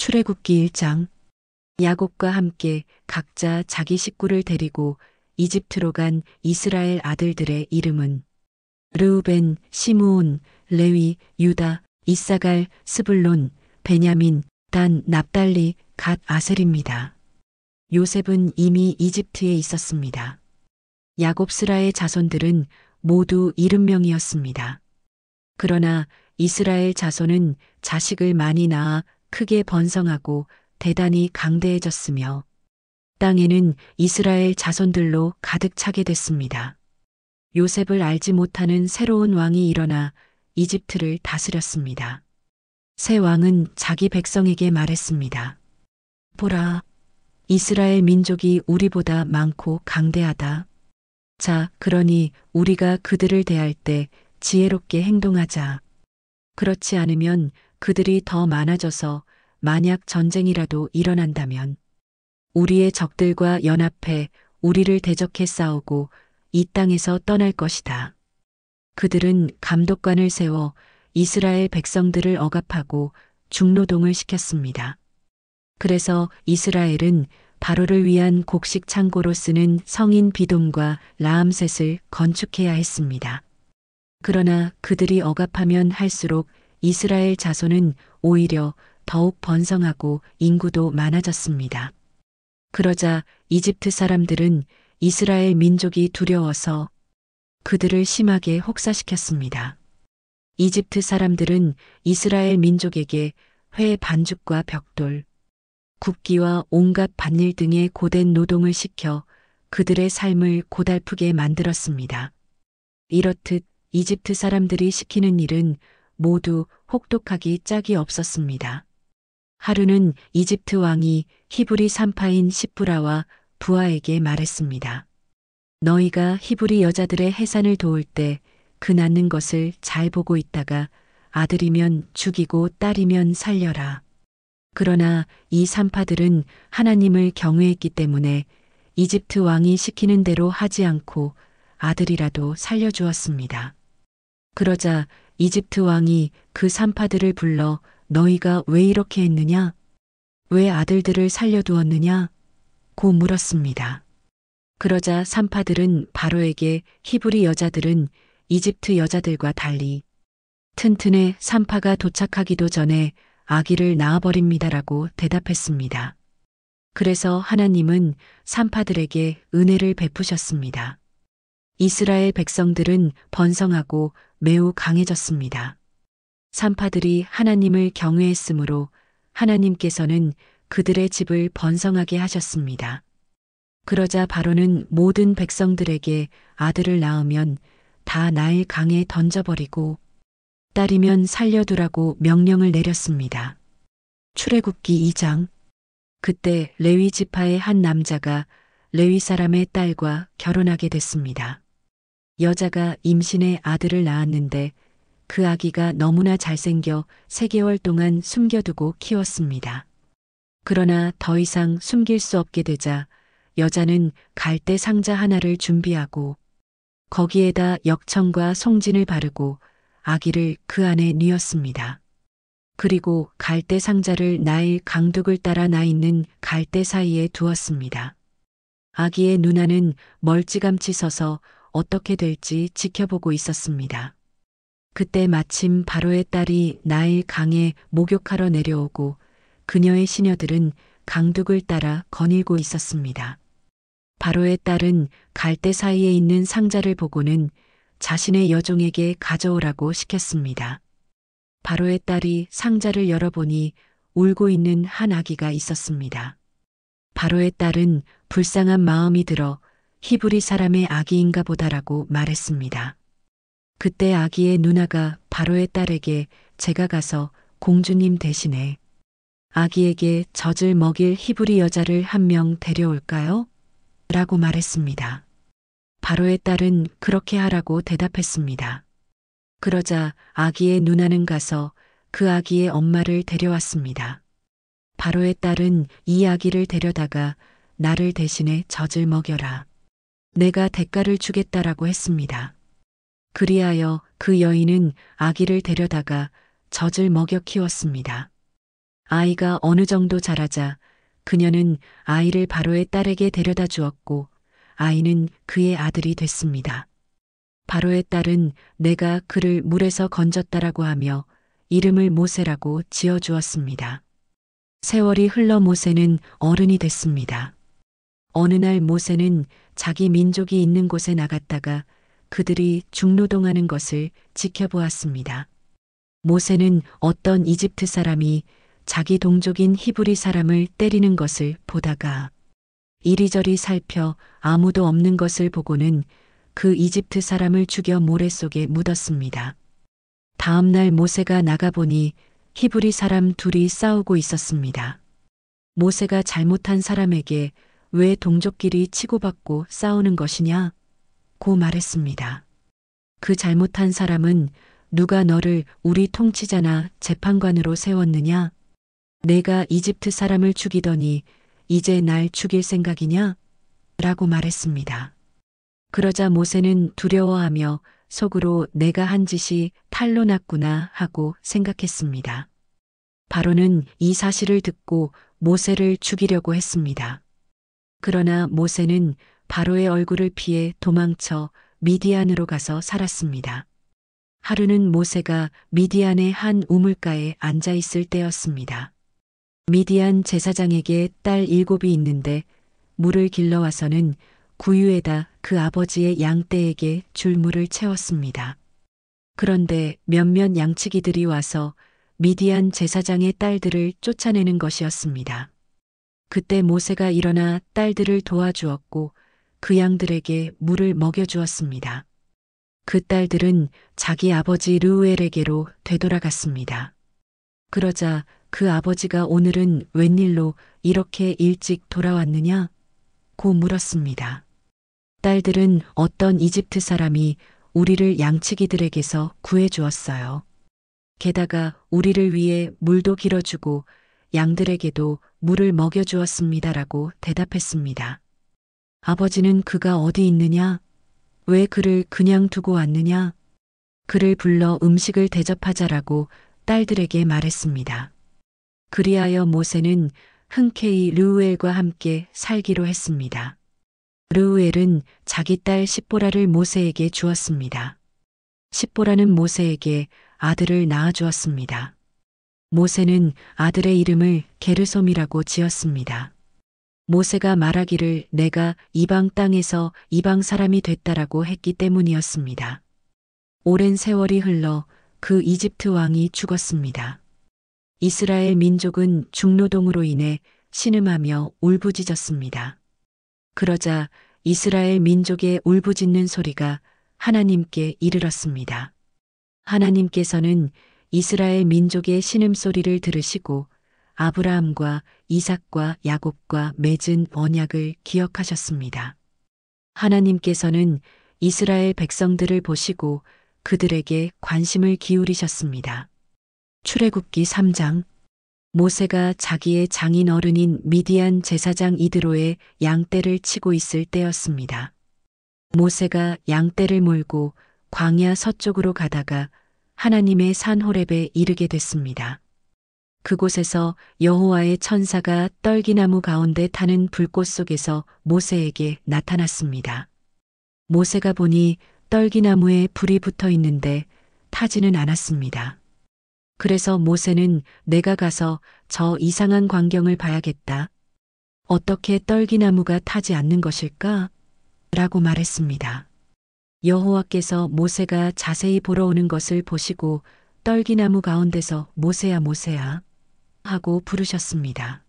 출애굽기 1장. 야곱과 함께 각자 자기 식구를 데리고 이집트로 간 이스라엘 아들들의 이름은 르우벤, 시므온, 레위, 유다, 이사갈, 스불론, 베냐민, 단, 납달리, 갓, 아셀입니다. 요셉은 이미 이집트에 있었습니다. 야곱 스라의 자손들은 모두 70명이었습니다. 그러나 이스라엘 자손은 자식을 많이 낳아 크게 번성하고 대단히 강대해졌으며 땅에는 이스라엘 자손들로 가득 차게 됐습니다. 요셉을 알지 못하는 새로운 왕이 일어나 이집트를 다스렸습니다. 새 왕은 자기 백성에게 말했습니다. 보라, 이스라엘 민족이 우리보다 많고 강대하다. 자, 그러니 우리가 그들을 대할 때 지혜롭게 행동하자. 그렇지 않으면 그들이 더 많아져서 만약 전쟁이라도 일어난다면 우리의 적들과 연합해 우리를 대적해 싸우고 이 땅에서 떠날 것이다. 그들은 감독관을 세워 이스라엘 백성들을 억압하고 중노동을 시켰습니다. 그래서 이스라엘은 바로를 위한 곡식 창고로 쓰는 성인 비돔과 라암셋을 건축해야 했습니다. 그러나 그들이 억압하면 할수록 이스라엘 자손은 오히려 더욱 번성하고 인구도 많아졌습니다. 그러자 이집트 사람들은 이스라엘 민족이 두려워서 그들을 심하게 혹사시켰습니다. 이집트 사람들은 이스라엘 민족에게 회 반죽과 벽돌, 굽기와 온갖 밭일 등의 고된 노동을 시켜 그들의 삶을 고달프게 만들었습니다. 이렇듯 이집트 사람들이 시키는 일은 모두 혹독하기 짝이 없었습니다. 하루는 이집트 왕이 히브리 산파인 시브라와 부하에게 말했습니다. 너희가 히브리 여자들의 해산을 도울 때 그 낳는 것을 잘 보고 있다가 아들이면 죽이고 딸이면 살려라. 그러나 이 산파들은 하나님을 경외했기 때문에 이집트 왕이 시키는 대로 하지 않고 아들이라도 살려주었습니다. 그러자 이집트 왕이 그 산파들을 불러 너희가 왜 이렇게 했느냐? 왜 아들들을 살려두었느냐? 고 물었습니다. 그러자 산파들은 바로에게 히브리 여자들은 이집트 여자들과 달리 튼튼해 산파가 도착하기도 전에 아기를 낳아버립니다라고 대답했습니다. 그래서 하나님은 산파들에게 은혜를 베푸셨습니다. 이스라엘 백성들은 번성하고 매우 강해졌습니다. 산파들이 하나님을 경외했으므로 하나님께서는 그들의 집을 번성하게 하셨습니다. 그러자 바로는 모든 백성들에게 아들을 낳으면 다 나일 강에 던져버리고 딸이면 살려두라고 명령을 내렸습니다. 출애굽기 2장. 그때 레위 지파의 한 남자가 레위 사람의 딸과 결혼하게 됐습니다. 여자가 임신해 아들을 낳았는데 그 아기가 너무나 잘생겨 3개월 동안 숨겨두고 키웠습니다. 그러나 더 이상 숨길 수 없게 되자 여자는 갈대 상자 하나를 준비하고 거기에다 역청과 송진을 바르고 아기를 그 안에 뉘었습니다. 그리고 갈대 상자를 나일 강둑을 따라 나 있는 갈대 사이에 두었습니다. 아기의 누나는 멀찌감치 서서 어떻게 될지 지켜보고 있었습니다. 그때 마침 바로의 딸이 나일 강에 목욕하러 내려오고 그녀의 시녀들은 강둑을 따라 거닐고 있었습니다. 바로의 딸은 갈대 사이에 있는 상자를 보고는 자신의 여종에게 가져오라고 시켰습니다. 바로의 딸이 상자를 열어보니 울고 있는 한 아기가 있었습니다. 바로의 딸은 불쌍한 마음이 들어 히브리 사람의 아기인가 보다라고 말했습니다. 그때 아기의 누나가 바로의 딸에게 제가 가서 공주님 대신에 아기에게 젖을 먹일 히브리 여자를 한 명 데려올까요? 라고 말했습니다. 바로의 딸은 그렇게 하라고 대답했습니다. 그러자 아기의 누나는 가서 그 아기의 엄마를 데려왔습니다. 바로의 딸은 이 아기를 데려다가 나를 대신해 젖을 먹여라. 내가 대가를 주겠다라고 했습니다. 그리하여 그 여인은 아기를 데려다가 젖을 먹여 키웠습니다. 아이가 어느 정도 자라자 그녀는 아이를 바로의 딸에게 데려다 주었고 아이는 그의 아들이 됐습니다. 바로의 딸은 내가 그를 물에서 건졌다라고 하며 이름을 모세라고 지어 주었습니다. 세월이 흘러 모세는 어른이 됐습니다. 어느 날 모세는 자기 민족이 있는 곳에 나갔다가 그들이 중노동하는 것을 지켜보았습니다. 모세는 어떤 이집트 사람이 자기 동족인 히브리 사람을 때리는 것을 보다가 이리저리 살펴 아무도 없는 것을 보고는 그 이집트 사람을 죽여 모래 속에 묻었습니다. 다음 날 모세가 나가보니 히브리 사람 둘이 싸우고 있었습니다. 모세가 잘못한 사람에게 왜 동족끼리 치고받고 싸우는 것이냐? 고 말했습니다. 그 잘못한 사람은 누가 너를 우리 통치자나 재판관으로 세웠느냐? 내가 이집트 사람을 죽이더니 이제 날 죽일 생각이냐? 라고 말했습니다. 그러자 모세는 두려워하며 속으로 내가 한 짓이 탈로 났구나 하고 생각했습니다. 바로는 이 사실을 듣고 모세를 죽이려고 했습니다. 그러나 모세는 바로의 얼굴을 피해 도망쳐 미디안으로 가서 살았습니다. 하루는 모세가 미디안의 한 우물가에 앉아 있을 때였습니다. 미디안 제사장에게 딸 7이 있는데 물을 길러와서는 구유에다 그 아버지의 양떼에게 줄 물을 채웠습니다. 그런데 몇몇 양치기들이 와서 미디안 제사장의 딸들을 쫓아내는 것이었습니다. 그때 모세가 일어나 딸들을 도와주었고 그 양들에게 물을 먹여주었습니다. 그 딸들은 자기 아버지 르우엘에게로 되돌아갔습니다. 그러자 그 아버지가 오늘은 웬일로 이렇게 일찍 돌아왔느냐? 고 물었습니다. 딸들은 어떤 이집트 사람이 우리를 양치기들에게서 구해주었어요. 게다가 우리를 위해 물도 길어주고 양들에게도 물을 먹여주었습니다라고 대답했습니다. 아버지는 그가 어디 있느냐? 왜 그를 그냥 두고 왔느냐? 그를 불러 음식을 대접하자라고 딸들에게 말했습니다. 그리하여 모세는 흔쾌히 르우엘과 함께 살기로 했습니다. 르우엘은 자기 딸 십보라를 모세에게 주었습니다. 십보라는 모세에게 아들을 낳아주었습니다. 모세는 아들의 이름을 게르솜이라고 지었습니다. 모세가 말하기를 내가 이방 땅에서 이방 사람이 됐다라고 했기 때문이었습니다. 오랜 세월이 흘러 그 이집트 왕이 죽었습니다. 이스라엘 민족은 중노동으로 인해 신음하며 울부짖었습니다. 그러자 이스라엘 민족의 울부짖는 소리가 하나님께 이르렀습니다. 하나님께서는 이스라엘 민족의 신음소리를 들으시고 아브라함과 이삭과 야곱과 맺은 언약을 기억하셨습니다. 하나님께서는 이스라엘 백성들을 보시고 그들에게 관심을 기울이셨습니다. 출애굽기 3장. 모세가 자기의 장인 어른인 미디안 제사장 이드로의 양떼를 치고 있을 때였습니다. 모세가 양떼를 몰고 광야 서쪽으로 가다가 하나님의 산 호렙에 이르게 됐습니다. 그곳에서 여호와의 천사가 떨기나무 가운데 타는 불꽃 속에서 모세에게 나타났습니다. 모세가 보니 떨기나무에 불이 붙어 있는데 타지는 않았습니다. 그래서 모세는 내가 가서 저 이상한 광경을 봐야겠다. 어떻게 떨기나무가 타지 않는 것일까? 라고 말했습니다. 여호와께서 모세가 자세히 보러 오는 것을 보시고 떨기나무 가운데서 모세야 모세야 하고 부르셨습니다.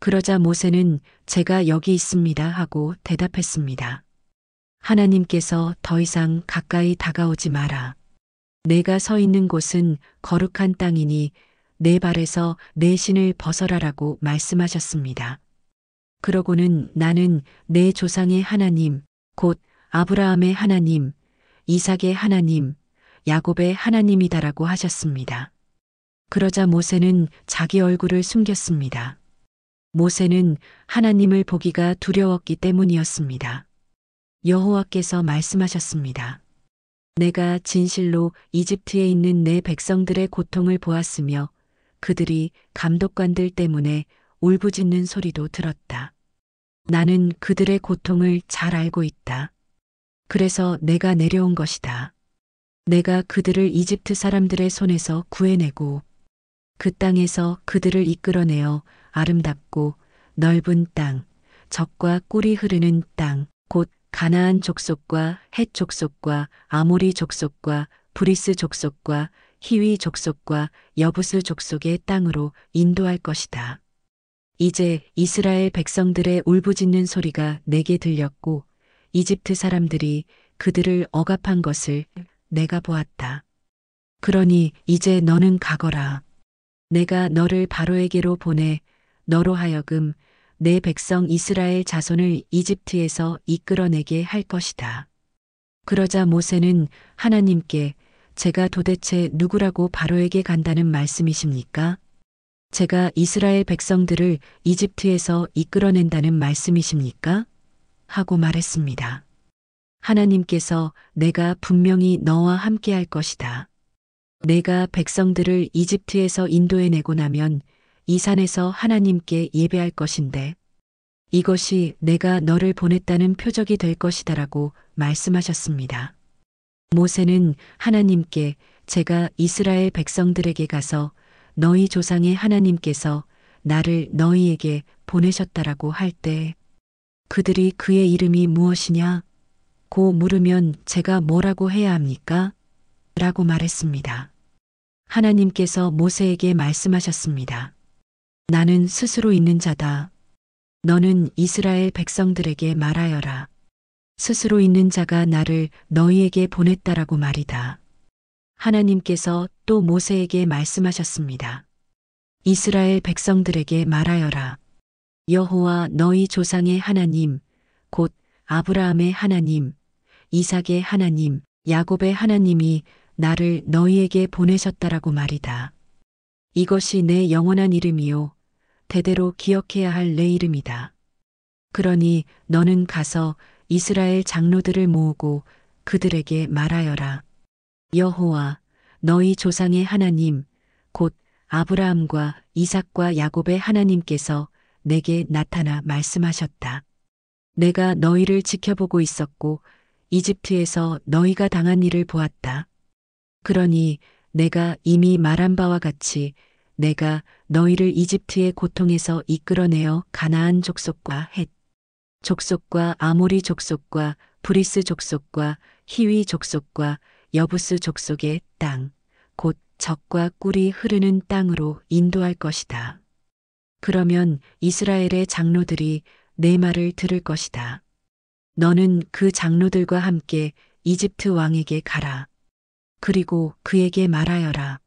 그러자 모세는 제가 여기 있습니다 하고 대답했습니다. 하나님께서 더 이상 가까이 다가오지 마라. 내가 서 있는 곳은 거룩한 땅이니 내 발에서 내 신을 벗어라라고 말씀하셨습니다. 그러고는 나는 내 조상의 하나님, 곧 아브라함의 하나님, 이삭의 하나님, 야곱의 하나님이다라고 하셨습니다. 그러자 모세는 자기 얼굴을 숨겼습니다. 모세는 하나님을 보기가 두려웠기 때문이었습니다. 여호와께서 말씀하셨습니다. 내가 진실로 이집트에 있는 내 백성들의 고통을 보았으며 그들이 감독관들 때문에 울부짖는 소리도 들었다. 나는 그들의 고통을 잘 알고 있다. 그래서 내가 내려온 것이다. 내가 그들을 이집트 사람들의 손에서 구해내고 그 땅에서 그들을 이끌어내어 아름답고 넓은 땅, 젖과 꿀이 흐르는 땅, 곧 가나안 족속과 헷 족속과 아모리 족속과 브리스 족속과 히위 족속과 여부스 족속의 땅으로 인도할 것이다. 이제 이스라엘 백성들의 울부짖는 소리가 내게 들렸고 이집트 사람들이 그들을 억압한 것을 내가 보았다. 그러니 이제 너는 가거라. 내가 너를 바로에게로 보내 너로 하여금 내 백성 이스라엘 자손을 이집트에서 이끌어내게 할 것이다. 그러자 모세는 하나님께 제가 도대체 누구라고 바로에게 간다는 말씀이십니까? 제가 이스라엘 백성들을 이집트에서 이끌어낸다는 말씀이십니까? 하고 말했습니다. 하나님께서 내가 분명히 너와 함께 할 것이다. 내가 백성들을 이집트에서 인도해내고 나면 이 산에서 하나님께 예배할 것인데 이것이 내가 너를 보냈다는 표적이 될 것이다라고 말씀하셨습니다. 모세는 하나님께 제가 이스라엘 백성들에게 가서 너희 조상의 하나님께서 나를 너희에게 보내셨다라고 할 때 그들이 그의 이름이 무엇이냐? 고 물으면 제가 뭐라고 해야 합니까? 라고 말했습니다. 하나님께서 모세에게 말씀하셨습니다. 나는 스스로 있는 자다. 너는 이스라엘 백성들에게 말하여라. 스스로 있는 자가 나를 너희에게 보냈다라고 말이다. 하나님께서 또 모세에게 말씀하셨습니다. 이스라엘 백성들에게 말하여라. 여호와 너희 조상의 하나님, 곧 아브라함의 하나님, 이삭의 하나님, 야곱의 하나님이 나를 너희에게 보내셨다라고 말이다. 이것이 내 영원한 이름이요. 대대로 기억해야 할 내 이름이다. 그러니 너는 가서 이스라엘 장로들을 모으고 그들에게 말하여라. 여호와 너희 조상의 하나님, 곧 아브라함과 이삭과 야곱의 하나님께서 내게 나타나 말씀하셨다. 내가 너희를 지켜보고 있었고 이집트에서 너희가 당한 일을 보았다. 그러니 내가 이미 말한 바와 같이 내가 너희를 이집트의 고통에서 이끌어내어 가나안 족속과 헷 족속과 아모리 족속과 브리스 족속과 히위 족속과 여부스 족속의 땅, 곧 젖과 꿀이 흐르는 땅으로 인도할 것이다. 그러면 이스라엘의 장로들이 내 말을 들을 것이다. 너는 그 장로들과 함께 이집트 왕에게 가라. 그리고 그에게 말하여라.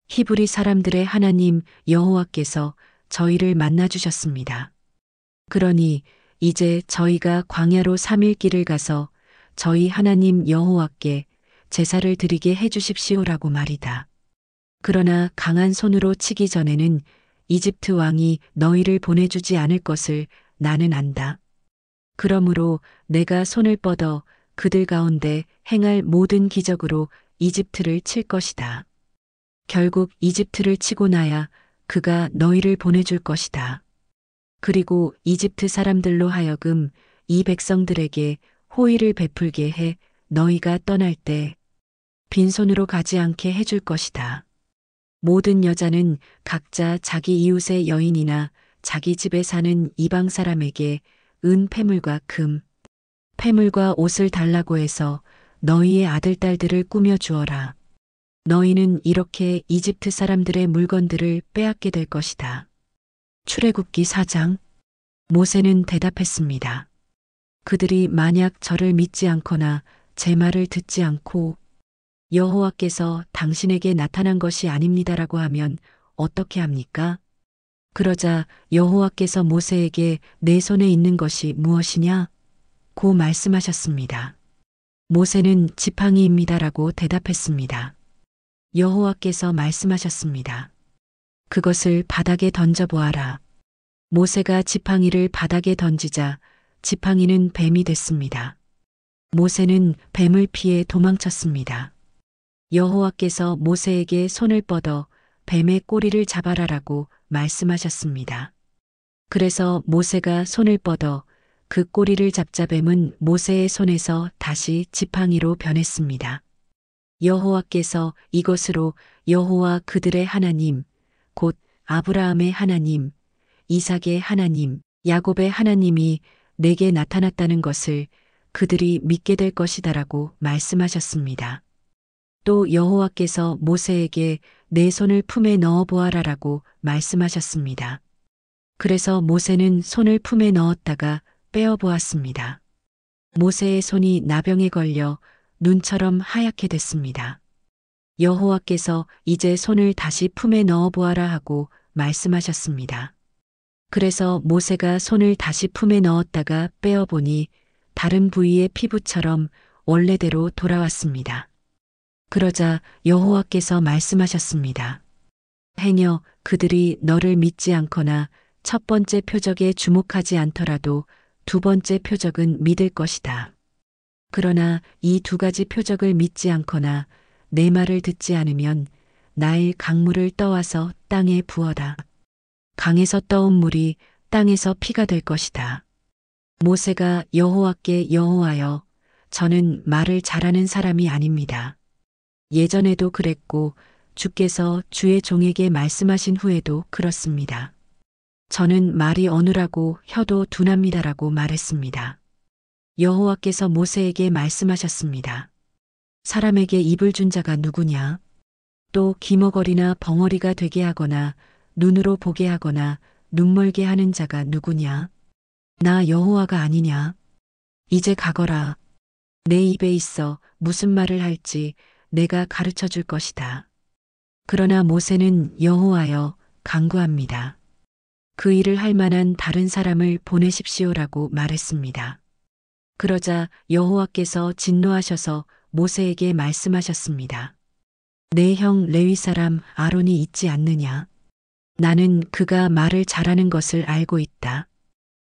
히브리 사람들의 하나님 여호와께서 저희를 만나주셨습니다. 그러니 이제 저희가 광야로 3일 길을 가서 저희 하나님 여호와께 제사를 드리게 해주십시오라고 말이다. 그러나 강한 손으로 치기 전에는 이집트 왕이 너희를 보내주지 않을 것을 나는 안다. 그러므로 내가 손을 뻗어 그들 가운데 행할 모든 기적으로 이집트를 칠 것이다. 결국 이집트를 치고 나야 그가 너희를 보내줄 것이다. 그리고 이집트 사람들로 하여금 이 백성들에게 호의를 베풀게 해 너희가 떠날 때 빈손으로 가지 않게 해줄 것이다. 모든 여자는 각자 자기 이웃의 여인이나 자기 집에 사는 이방 사람에게 은 패물과 금, 패물과 옷을 달라고 해서 너희의 아들, 딸들을 꾸며 주어라. 너희는 이렇게 이집트 사람들의 물건들을 빼앗게 될 것이다. 출애굽기 4장. 모세는 대답했습니다. 그들이 만약 저를 믿지 않거나 제 말을 듣지 않고 여호와께서 당신에게 나타난 것이 아닙니다라고 하면 어떻게 합니까? 그러자 여호와께서 모세에게 내 손에 있는 것이 무엇이냐? 고 말씀하셨습니다. 모세는 지팡이입니다라고 대답했습니다. 여호와께서 말씀하셨습니다. 그것을 바닥에 던져보아라. 모세가 지팡이를 바닥에 던지자 지팡이는 뱀이 됐습니다. 모세는 뱀을 피해 도망쳤습니다. 여호와께서 모세에게 손을 뻗어 뱀의 꼬리를 잡아라라고 말씀하셨습니다. 그래서 모세가 손을 뻗어 그 꼬리를 잡자 뱀은 모세의 손에서 다시 지팡이로 변했습니다. 여호와께서 이것으로 여호와 그들의 하나님, 곧 아브라함의 하나님, 이삭의 하나님, 야곱의 하나님이 내게 나타났다는 것을 그들이 믿게 될 것이다라고 말씀하셨습니다. 또 여호와께서 모세에게 내 손을 품에 넣어 보아라라고 말씀하셨습니다. 그래서 모세는 손을 품에 넣었다가 빼어 보았습니다. 모세의 손이 나병에 걸려 눈처럼 하얗게 됐습니다. 여호와께서 이제 손을 다시 품에 넣어 보아라 하고 말씀하셨습니다. 그래서 모세가 손을 다시 품에 넣었다가 빼어 보니 다른 부위의 피부처럼 원래대로 돌아왔습니다. 그러자 여호와께서 말씀하셨습니다. 행여 그들이 너를 믿지 않거나 첫 번째 표적에 주목하지 않더라도 두 번째 표적은 믿을 것이다. 그러나 이 두 가지 표적을 믿지 않거나 내 말을 듣지 않으면 나일 강물을 떠와서 땅에 부어라. 강에서 떠온 물이 땅에서 피가 될 것이다. 모세가 여호와께 여호와여, 저는 말을 잘하는 사람이 아닙니다. 예전에도 그랬고 주께서 주의 종에게 말씀하신 후에도 그렇습니다. 저는 말이 어눌하고 혀도 둔합니다라고 말했습니다. 여호와께서 모세에게 말씀하셨습니다. 사람에게 입을 준 자가 누구냐? 또 기머거리나 벙어리가 되게 하거나 눈으로 보게 하거나 눈멀게 하는 자가 누구냐? 나 여호와가 아니냐? 이제 가거라. 내 입에 있어 무슨 말을 할지 내가 가르쳐 줄 것이다. 그러나 모세는 여호와여 간구합니다. 그 일을 할 만한 다른 사람을 보내십시오라고 말했습니다. 그러자 여호와께서 진노하셔서 모세에게 말씀하셨습니다. 내 형 레위 사람 아론이 있지 않느냐? 나는 그가 말을 잘하는 것을 알고 있다.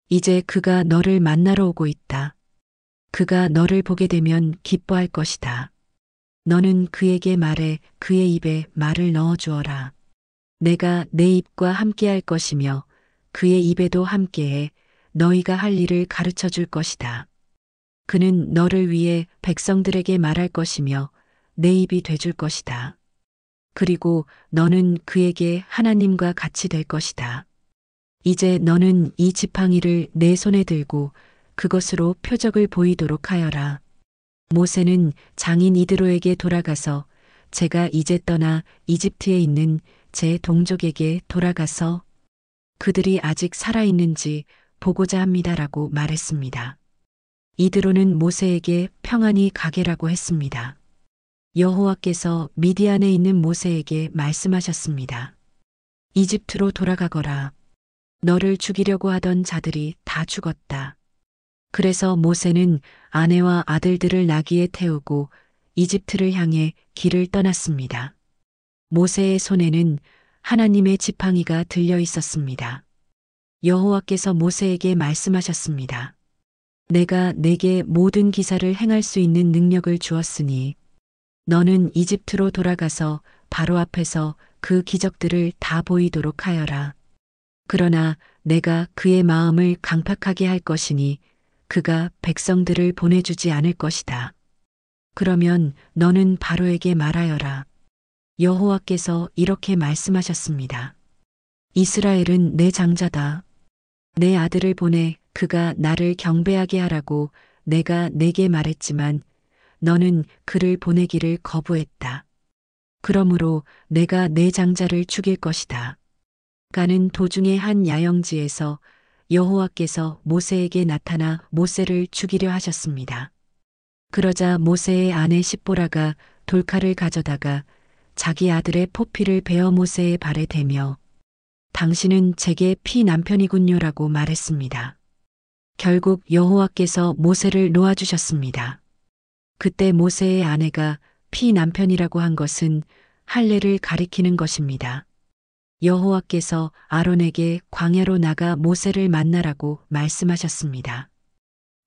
이제 그가 너를 만나러 오고 있다. 그가 너를 보게 되면 기뻐할 것이다. 너는 그에게 말해 그의 입에 말을 넣어 주어라. 내가 내 입과 함께 할 것이며 그의 입에도 함께해 너희가 할 일을 가르쳐 줄 것이다. 그는 너를 위해 백성들에게 말할 것이며 내 입이 돼줄 것이다. 그리고 너는 그에게 하나님과 같이 될 것이다. 이제 너는 이 지팡이를 내 손에 들고 그것으로 표적을 보이도록 하여라. 모세는 장인 이드로에게 돌아가서 제가 이제 떠나 이집트에 있는 제 동족에게 돌아가서 그들이 아직 살아있는지 보고자 합니다라고 말했습니다. 이드로는 모세에게 평안히 가게라고 했습니다. 여호와께서 미디안에 있는 모세에게 말씀하셨습니다. 이집트로 돌아가거라. 너를 죽이려고 하던 자들이 다 죽었다. 그래서 모세는 아내와 아들들을 나귀에 태우고 이집트를 향해 길을 떠났습니다. 모세의 손에는 하나님의 지팡이가 들려 있었습니다. 여호와께서 모세에게 말씀하셨습니다. 내가 내게 모든 기사를 행할 수 있는 능력을 주었으니 너는 이집트로 돌아가서 바로 앞에서 그 기적들을 다 보이도록 하여라. 그러나 내가 그의 마음을 강팍하게 할 것이니 그가 백성들을 보내주지 않을 것이다. 그러면 너는 바로에게 말하여라. 여호와께서 이렇게 말씀하셨습니다. 이스라엘은 내 장자다. 내 아들을 보내 그가 나를 경배하게 하라고 내가 내게 말했지만 너는 그를 보내기를 거부했다. 그러므로 내가 내 장자를 죽일 것이다. 가는 도중에 한 야영지에서 여호와께서 모세에게 나타나 모세를 죽이려 하셨습니다. 그러자 모세의 아내 십보라가 돌칼을 가져다가 자기 아들의 포피를 베어 모세의 발에 대며 당신은 제게 피 남편이군요라고 말했습니다. 결국 여호와께서 모세를 놓아주셨습니다. 그때 모세의 아내가 피 남편이라고 한 것은 할례를 가리키는 것입니다. 여호와께서 아론에게 광야로 나가 모세를 만나라고 말씀하셨습니다.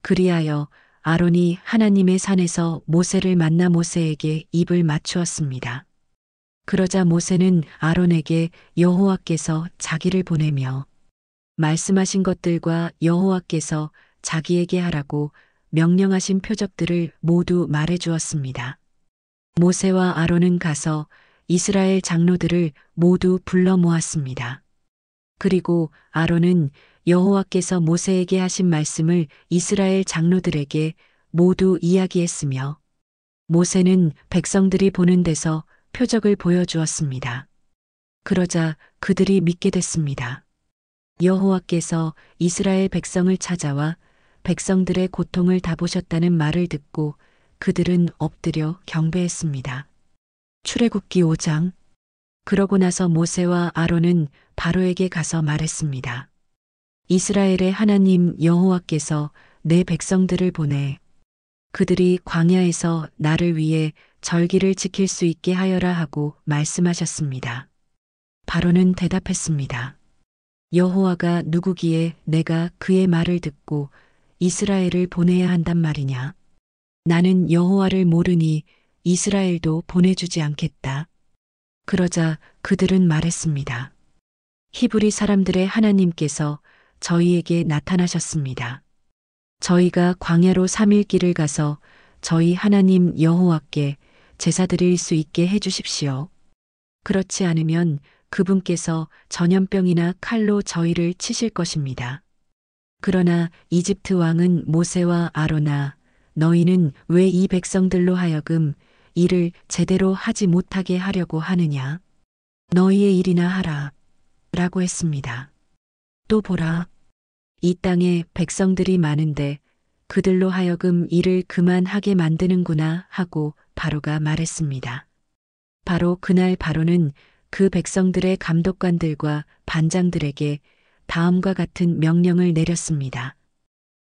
그리하여 아론이 하나님의 산에서 모세를 만나 모세에게 입을 맞추었습니다. 그러자 모세는 아론에게 여호와께서 자기를 보내며 말씀하신 것들과 여호와께서 자기에게 하라고 명령하신 표적들을 모두 말해 주었습니다. 모세와 아론은 가서 이스라엘 장로들을 모두 불러 모았습니다. 그리고 아론은 여호와께서 모세에게 하신 말씀을 이스라엘 장로들에게 모두 이야기했으며 모세는 백성들이 보는 데서 표적을 보여주었습니다. 그러자 그들이 믿게 됐습니다. 여호와께서 이스라엘 백성을 찾아와 백성들의 고통을 다 보셨다는 말을 듣고 그들은 엎드려 경배했습니다. 출애굽기 5장. 그러고 나서 모세와 아론은 바로에게 가서 말했습니다. 이스라엘의 하나님 여호와께서 내 백성들을 보내 그들이 광야에서 나를 위해 절기를 지킬 수 있게 하여라 하고 말씀하셨습니다. 바로는 대답했습니다. 여호와가 누구기에 내가 그의 말을 듣고 이스라엘을 보내야 한단 말이냐? 나는 여호와를 모르니 이스라엘도 보내주지 않겠다. 그러자 그들은 말했습니다. 히브리 사람들의 하나님께서 저희에게 나타나셨습니다. 저희가 광야로 3일 길을 가서 저희 하나님 여호와께 제사 드릴 수 있게 해주십시오. 그렇지 않으면 그분께서 전염병이나 칼로 저희를 치실 것입니다. 그러나 이집트 왕은 모세와 아론아, 너희는 왜 이 백성들로 하여금 일을 제대로 하지 못하게 하려고 하느냐? 너희의 일이나 하라. 라고 했습니다. 또 보라. 이 땅에 백성들이 많은데 그들로 하여금 일을 그만하게 만드는구나 하고 바로가 말했습니다. 바로 그날 바로는 그 백성들의 감독관들과 반장들에게 다음과 같은 명령을 내렸습니다.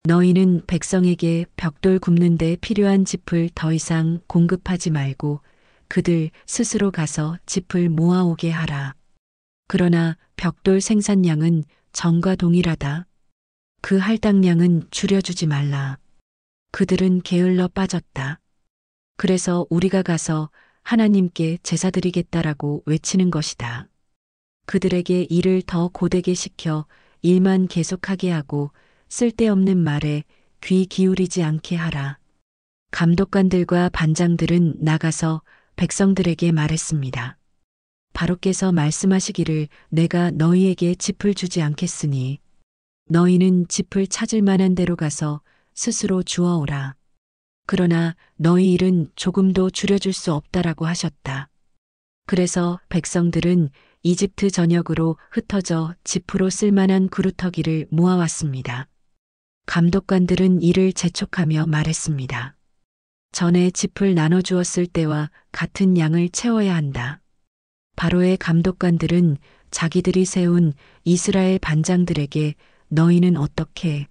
너희는 백성에게 벽돌 굽는 데 필요한 짚을 더 이상 공급하지 말고 그들 스스로 가서 짚을 모아오게 하라. 그러나 벽돌 생산량은 전과 동일하다. 그 할당량은 줄여주지 말라. 그들은 게을러 빠졌다. 그래서 우리가 가서 하나님께 제사 드리겠다라고 외치는 것이다. 그들에게 일을 더 고되게 시켜 일만 계속하게 하고 쓸데없는 말에 귀 기울이지 않게 하라. 감독관들과 반장들은 나가서 백성들에게 말했습니다. 바로께서 말씀하시기를 내가 너희에게 짚을 주지 않겠으니 너희는 짚을 찾을 만한 데로 가서 스스로 주워오라. 그러나 너희 일은 조금도 줄여줄 수 없다라고 하셨다. 그래서 백성들은 이집트 전역으로 흩어져 짚으로 쓸만한 그루터기를 모아왔습니다. 감독관들은 이를 재촉하며 말했습니다. 전에 짚을 나눠주었을 때와 같은 양을 채워야 한다. 바로의 감독관들은 자기들이 세운 이스라엘 반장들에게 너희는 어떻게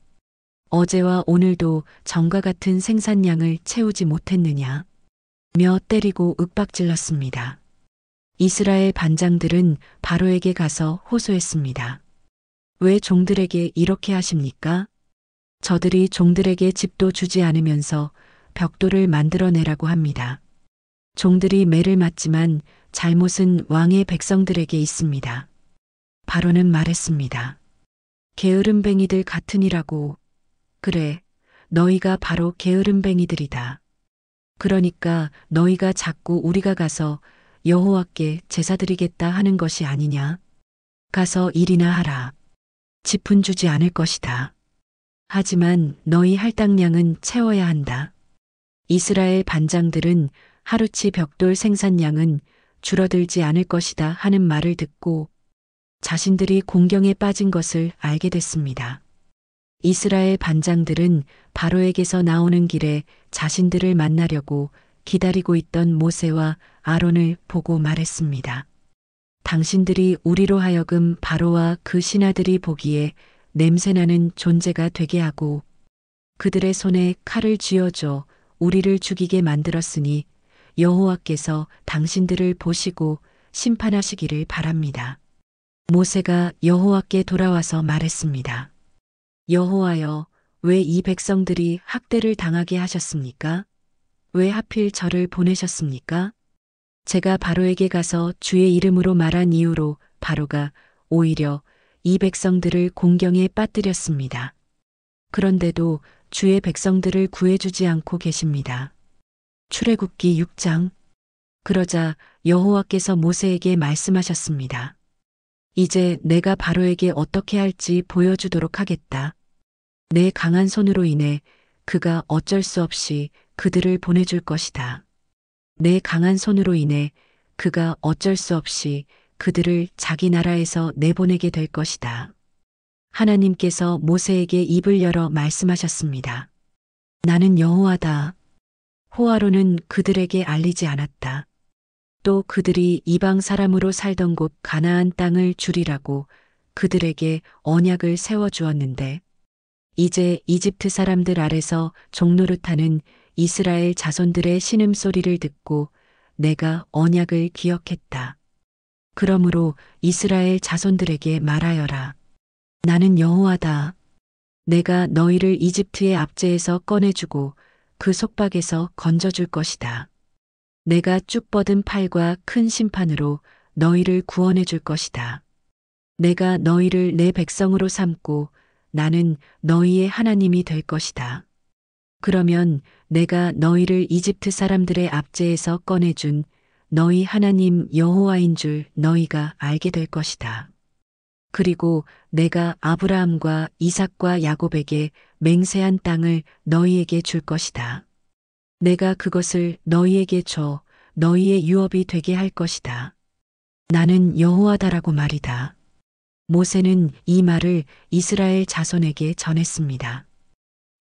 어제와 오늘도 전과 같은 생산량을 채우지 못했느냐? 며 때리고 윽박질렀습니다. 이스라엘 반장들은 바로에게 가서 호소했습니다. 왜 종들에게 이렇게 하십니까? 저들이 종들에게 짚도 주지 않으면서 벽돌을 만들어내라고 합니다. 종들이 매를 맞지만 잘못은 왕의 백성들에게 있습니다. 바로는 말했습니다. 게으름뱅이들 같으니라고. 그래, 너희가 바로 게으름뱅이들이다. 그러니까 너희가 자꾸 우리가 가서 여호와께 제사 드리겠다 하는 것이 아니냐? 가서 일이나 하라. 짚은 주지 않을 것이다. 하지만 너희 할당량은 채워야 한다. 이스라엘 반장들은 하루치 벽돌 생산량은 줄어들지 않을 것이다 하는 말을 듣고 자신들이 공경에 빠진 것을 알게 됐습니다. 이스라엘 반장들은 바로에게서 나오는 길에 자신들을 만나려고 기다리고 있던 모세와 아론을 보고 말했습니다. 당신들이 우리로 하여금 바로와 그 신하들이 보기에 냄새나는 존재가 되게 하고 그들의 손에 칼을 쥐어줘 우리를 죽이게 만들었으니 여호와께서 당신들을 보시고 심판하시기를 바랍니다. 모세가 여호와께 돌아와서 말했습니다. 여호와여, 왜 이 백성들이 학대를 당하게 하셨습니까? 왜 하필 저를 보내셨습니까? 제가 바로에게 가서 주의 이름으로 말한 이후로 바로가 오히려 이 백성들을 공경에 빠뜨렸습니다. 그런데도 주의 백성들을 구해주지 않고 계십니다. 출애굽기 6장. 그러자 여호와께서 모세에게 말씀하셨습니다. 이제 내가 바로에게 어떻게 할지 보여주도록 하겠다. 내 강한 손으로 인해 그가 어쩔 수 없이 그들을 보내줄 것이다. 내 강한 손으로 인해 그가 어쩔 수 없이 그들을 자기 나라에서 내보내게 될 것이다. 하나님께서 모세에게 입을 열어 말씀하셨습니다. 나는 여호와다. 호화로는 그들에게 알리지 않았다. 또 그들이 이방 사람으로 살던 곳 가나안 땅을 주리라고 그들에게 언약을 세워주었는데 이제 이집트 사람들 아래서 종노릇하는 이스라엘 자손들의 신음소리를 듣고 내가 언약을 기억했다. 그러므로 이스라엘 자손들에게 말하여라. 나는 여호와다. 내가 너희를 이집트의 압제에서 꺼내주고 그 속박에서 건져줄 것이다. 내가 쭉 뻗은 팔과 큰 심판으로 너희를 구원해 줄 것이다. 내가 너희를 내 백성으로 삼고 나는 너희의 하나님이 될 것이다. 그러면 내가 너희를 이집트 사람들의 압제에서 꺼내준 너희 하나님 여호와인 줄 너희가 알게 될 것이다. 그리고 내가 아브라함과 이삭과 야곱에게 맹세한 땅을 너희에게 줄 것이다. 내가 그것을 너희에게 줘 너희의 유업이 되게 할 것이다. 나는 여호와다라고 말이다. 모세는 이 말을 이스라엘 자손에게 전했습니다.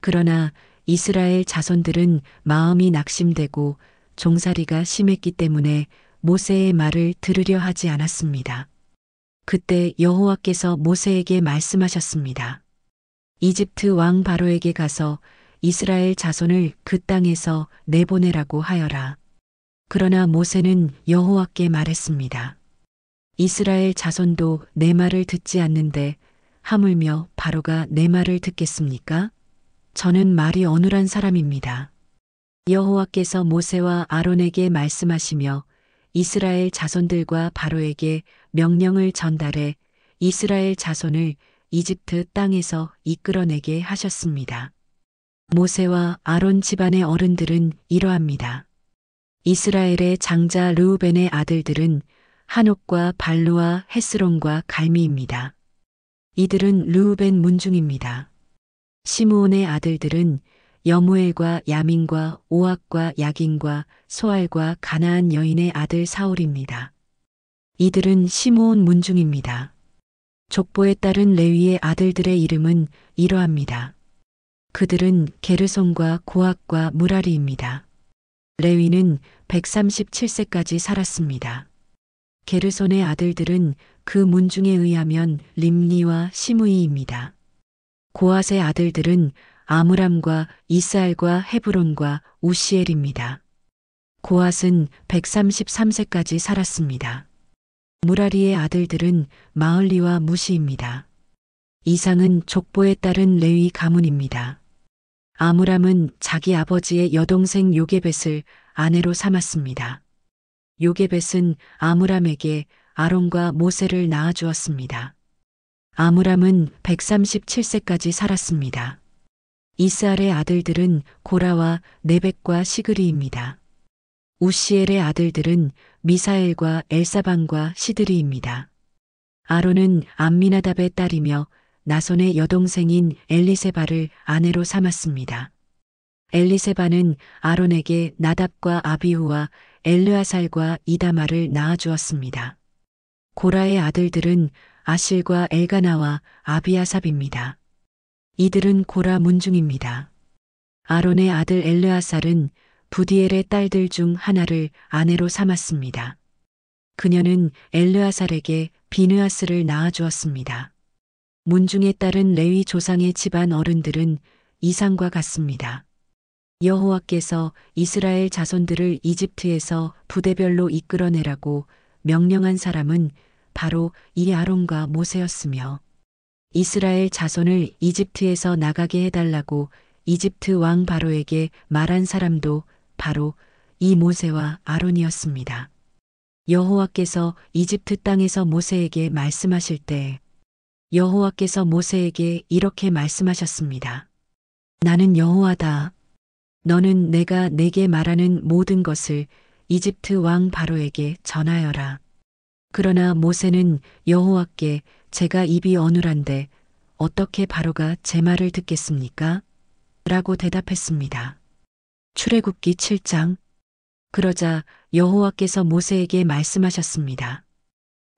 그러나 이스라엘 자손들은 마음이 낙심되고 종살이가 심했기 때문에 모세의 말을 들으려 하지 않았습니다. 그때 여호와께서 모세에게 말씀하셨습니다. 이집트 왕 바로에게 가서 이스라엘 자손을 그 땅에서 내보내라고 하여라. 그러나 모세는 여호와께 말했습니다. 이스라엘 자손도 내 말을 듣지 않는데 하물며 바로가 내 말을 듣겠습니까? 저는 말이 어눌한 사람입니다. 여호와께서 모세와 아론에게 말씀하시며 이스라엘 자손들과 바로에게 명령을 전달해 이스라엘 자손을 이집트 땅에서 이끌어내게 하셨습니다. 모세와 아론 집안의 어른들은 이러합니다. 이스라엘의 장자 르우벤의 아들들은 한옥과 발루와 헤스론과 갈미입니다. 이들은 르우벤 문중입니다. 시므온의 아들들은 여무엘과 야민과 오악과 야긴과 소알과 가나안 여인의 아들 사울입니다. 이들은 시므온 문중입니다. 족보에 따른 레위의 아들들의 이름은 이러합니다. 그들은 게르손과 고악과 무라리입니다. 레위는 137세까지 살았습니다. 게르손의 아들들은 그 문중에 의하면 림니와 시므이입니다. 고앗의 아들들은 아므람과 이스알과 헤브론과 우시엘입니다. 고앗은 133세까지 살았습니다. 무라리의 아들들은 마을리와 무시입니다. 이상은 족보에 따른 레위 가문입니다. 아므람은 자기 아버지의 여동생 요게벳을 아내로 삼았습니다. 요게벳은 아므람에게 아론과 모세를 낳아주었습니다. 아므람은 137세까지 살았습니다. 이스알의 아들들은 고라와 네벡과 시그리입니다. 우시엘의 아들들은 미사엘과 엘사반과 시드리입니다. 아론은 암미나답의 딸이며 나손의 여동생인 엘리세바를 아내로 삼았습니다. 엘리세바는 아론에게 나답과 아비후와 엘르아살과 이다마를 낳아주었습니다. 고라의 아들들은 아실과 엘가나와 아비아삽입니다. 이들은 고라 문중입니다. 아론의 아들 엘르아살은 부디엘의 딸들 중 하나를 아내로 삼았습니다. 그녀는 엘르아살에게 비느하스를 낳아주었습니다. 문중에 따른 레위 조상의 집안 어른들은 이상과 같습니다. 여호와께서 이스라엘 자손들을 이집트에서 부대별로 이끌어내라고 명령한 사람은 바로 이 아론과 모세였으며 이스라엘 자손을 이집트에서 나가게 해달라고 이집트 왕 바로에게 말한 사람도 바로 이 모세와 아론이었습니다. 여호와께서 이집트 땅에서 모세에게 말씀하실 때 여호와께서 모세에게 이렇게 말씀하셨습니다. 나는 여호와다. 너는 내가 내게 말하는 모든 것을 이집트 왕 바로에게 전하여라. 그러나 모세는 여호와께 제가 입이 어눌한데 어떻게 바로가 제 말을 듣겠습니까? 라고 대답했습니다. 출애굽기 7장. 그러자 여호와께서 모세에게 말씀하셨습니다.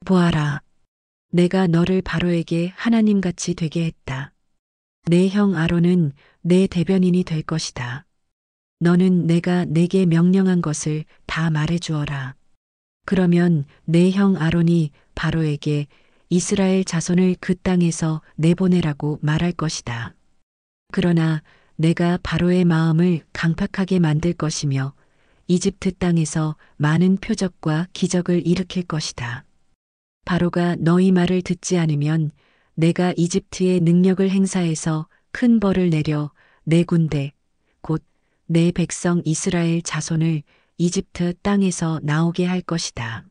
보아라. 내가 너를 바로에게 하나님같이 되게 했다. 내 형 아론은 내 대변인이 될 것이다. 너는 내가 내게 명령한 것을 다 말해 주어라. 그러면 내 형 아론이 바로에게 이스라엘 자손을 그 땅에서 내보내라고 말할 것이다. 그러나 내가 바로의 마음을 강팍하게 만들 것이며 이집트 땅에서 많은 표적과 기적을 일으킬 것이다. 바로가 너희 말을 듣지 않으면 내가 이집트의 능력을 행사해서 큰 벌을 내려 내 군대, 곧 내 백성 이스라엘 자손을 이집트 땅에서 나오게 할 것이다.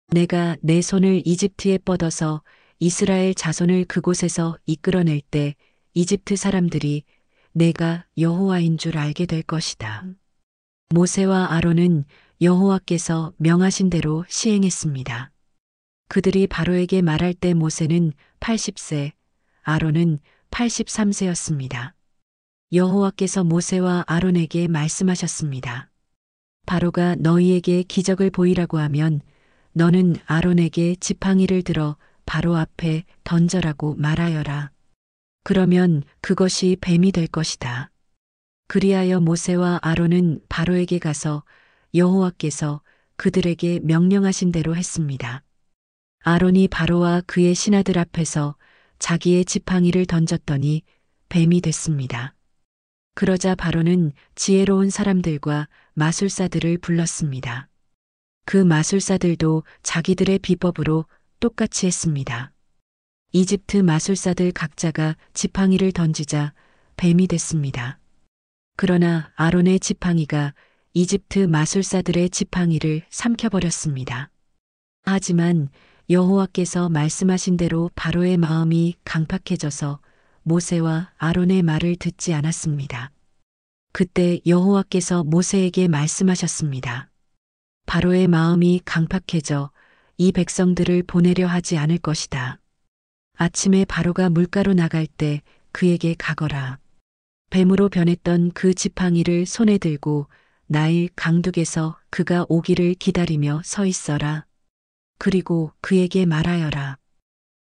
내가 내 손을 이집트에 뻗어서 이스라엘 자손을 그곳에서 이끌어낼 때 이집트 사람들이 내가 여호와인 줄 알게 될 것이다. 모세와 아론은 여호와께서 명하신 대로 시행했습니다. 그들이 바로에게 말할 때 모세는 80세, 아론은 83세였습니다. 여호와께서 모세와 아론에게 말씀하셨습니다. 바로가 너희에게 기적을 보이라고 하면 너는 아론에게 지팡이를 들어 바로 앞에 던져라고 말하여라. 그러면 그것이 뱀이 될 것이다. 그리하여 모세와 아론은 바로에게 가서 여호와께서 그들에게 명령하신 대로 했습니다. 아론이 바로와 그의 신하들 앞에서 자기의 지팡이를 던졌더니 뱀이 됐습니다. 그러자 바로는 지혜로운 사람들과 마술사들을 불렀습니다. 그 마술사들도 자기들의 비법으로 똑같이 했습니다. 이집트 마술사들 각자가 지팡이를 던지자 뱀이 됐습니다. 그러나 아론의 지팡이가 이집트 마술사들의 지팡이를 삼켜버렸습니다. 하지만 여호와께서 말씀하신 대로 바로의 마음이 강팍해져서 모세와 아론의 말을 듣지 않았습니다. 그때 여호와께서 모세에게 말씀하셨습니다. 바로의 마음이 강팍해져 이 백성들을 보내려 하지 않을 것이다. 아침에 바로가 물가로 나갈 때 그에게 가거라. 뱀으로 변했던 그 지팡이를 손에 들고 나일 강둑에서 그가 오기를 기다리며 서 있어라. 그리고 그에게 말하여라.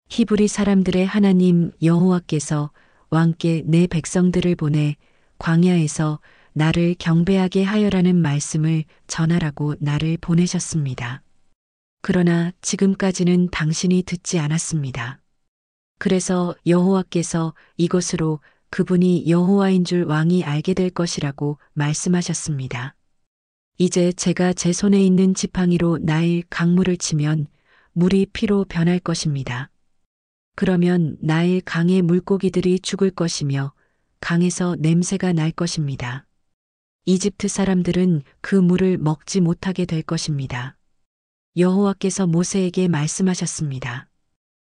히브리 사람들의 하나님 여호와께서 왕께 내 백성들을 보내 광야에서 나를 경배하게 하여라는 말씀을 전하라고 나를 보내셨습니다. 그러나 지금까지는 당신이 듣지 않았습니다. 그래서 여호와께서 이것으로 그분이 여호와인 줄 왕이 알게 될 것이라고 말씀하셨습니다. 이제 제가 제 손에 있는 지팡이로 나일 강물을 치면 물이 피로 변할 것입니다. 그러면 나일 강의 물고기들이 죽을 것이며 강에서 냄새가 날 것입니다. 이집트 사람들은 그 물을 먹지 못하게 될 것입니다. 여호와께서 모세에게 말씀하셨습니다.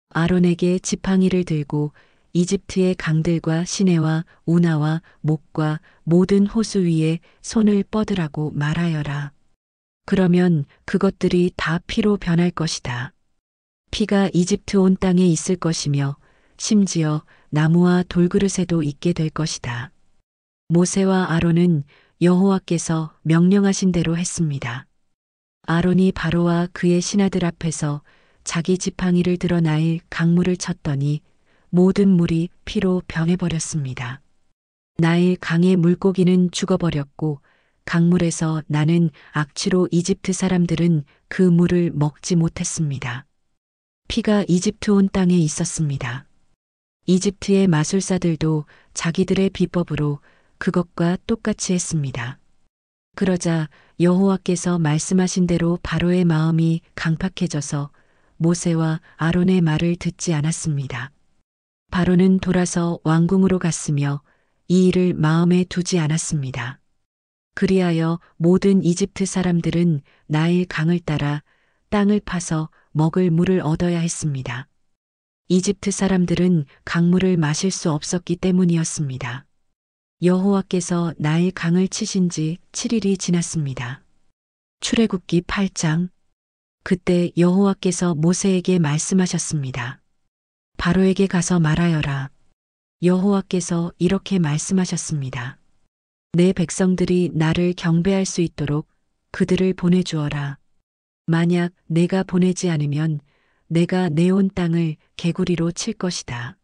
아론에게 지팡이를 들고 이집트의 강들과 시내와 운하와 목과 모든 호수 위에 손을 뻗으라고 말하여라. 그러면 그것들이 다 피로 변할 것이다. 피가 이집트 온 땅에 있을 것이며 심지어 나무와 돌그릇에도 있게 될 것이다. 모세와 아론은 여호와께서 명령하신 대로 했습니다. 아론이 바로와 그의 신하들 앞에서 자기 지팡이를 들어 나일 강물을 쳤더니 모든 물이 피로 변해버렸습니다. 나일 강의 물고기는 죽어버렸고 강물에서 나는 악취로 이집트 사람들은 그 물을 먹지 못했습니다. 피가 이집트 온 땅에 있었습니다. 이집트의 마술사들도 자기들의 비법으로 그것과 똑같이 했습니다. 그러자 여호와께서 말씀하신 대로 바로의 마음이 강팍해져서 모세와 아론의 말을 듣지 않았습니다. 바로는 돌아서 왕궁으로 갔으며 이 일을 마음에 두지 않았습니다. 그리하여 모든 이집트 사람들은 나일 강을 따라 땅을 파서 먹을 물을 얻어야 했습니다. 이집트 사람들은 강물을 마실 수 없었기 때문이었습니다. 여호와께서 나일 강을 치신 지 7일이 지났습니다. 출애굽기 8장. 그때 여호와께서 모세에게 말씀하셨습니다. 바로에게 가서 말하여라. 여호와께서 이렇게 말씀하셨습니다. 내 백성들이 나를 경배할 수 있도록 그들을 보내주어라. 만약 내가 보내지 않으면 내가 내온 땅을 개구리로 칠 것이다.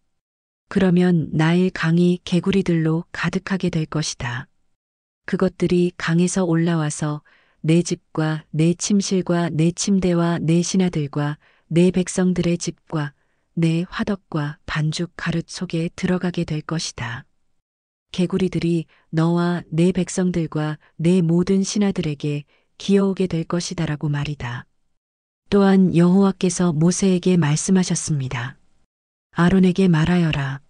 그러면 나일 강이 개구리들로 가득하게 될 것이다. 그것들이 강에서 올라와서 내 집과 내 침실과 내 침대와 내 신하들과 내 백성들의 집과 내 화덕과 반죽 가릇 속에 들어가게 될 것이다. 개구리들이 너와 내 백성들과 내 모든 신하들에게 기어오게 될 것이다라고 말이다. 또한 여호와께서 모세에게 말씀하셨습니다. 아론에게 말하여라.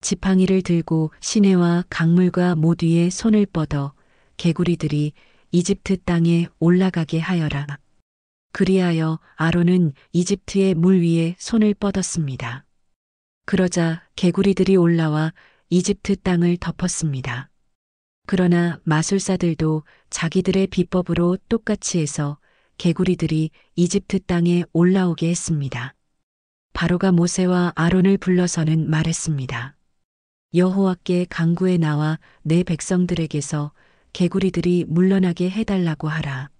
지팡이를 들고 시내와 강물과 못 위에 손을 뻗어 개구리들이 이집트 땅에 올라가게 하여라. 그리하여 아론은 이집트의 물 위에 손을 뻗었습니다. 그러자 개구리들이 올라와 이집트 땅을 덮었습니다. 그러나 마술사들도 자기들의 비법으로 똑같이 해서 개구리들이 이집트 땅에 올라오게 했습니다. 바로가 모세와 아론을 불러서는 말했습니다. 여호와께 간구해 나와 내 백성들에게서 개구리들이 물러나게 해달라고 하라.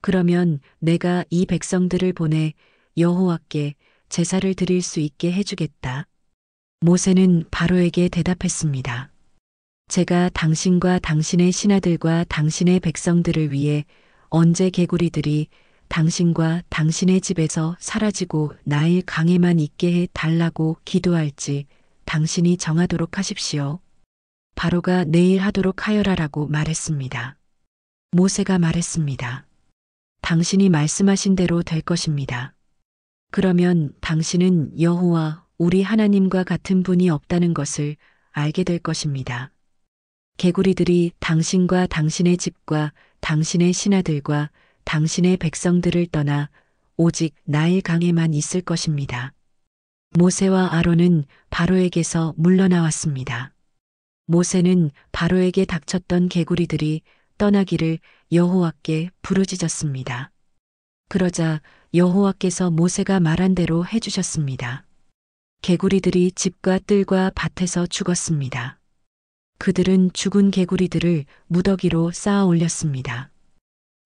그러면 내가 이 백성들을 보내 여호와께 제사를 드릴 수 있게 해주겠다. 모세는 바로에게 대답했습니다. 제가 당신과 당신의 신하들과 당신의 백성들을 위해 언제 개구리들이 당신과 당신의 집에서 사라지고 나일 강에만 있게 해 달라고 기도할지 당신이 정하도록 하십시오. 바로가 내일 하도록 하여라라고 말했습니다. 모세가 말했습니다. 당신이 말씀하신 대로 될 것입니다. 그러면 당신은 여호와 우리 하나님과 같은 분이 없다는 것을 알게 될 것입니다. 개구리들이 당신과 당신의 집과 당신의 신하들과 당신의 백성들을 떠나 오직 나일 강에만 있을 것입니다. 모세와 아론은 바로에게서 물러나왔습니다. 모세는 바로에게 닥쳤던 개구리들이 떠나기를 여호와께 부르짖었습니다. 그러자 여호와께서 모세가 말한 대로 해주셨습니다. 개구리들이 집과 뜰과 밭에서 죽었습니다. 그들은 죽은 개구리들을 무더기로 쌓아 올렸습니다.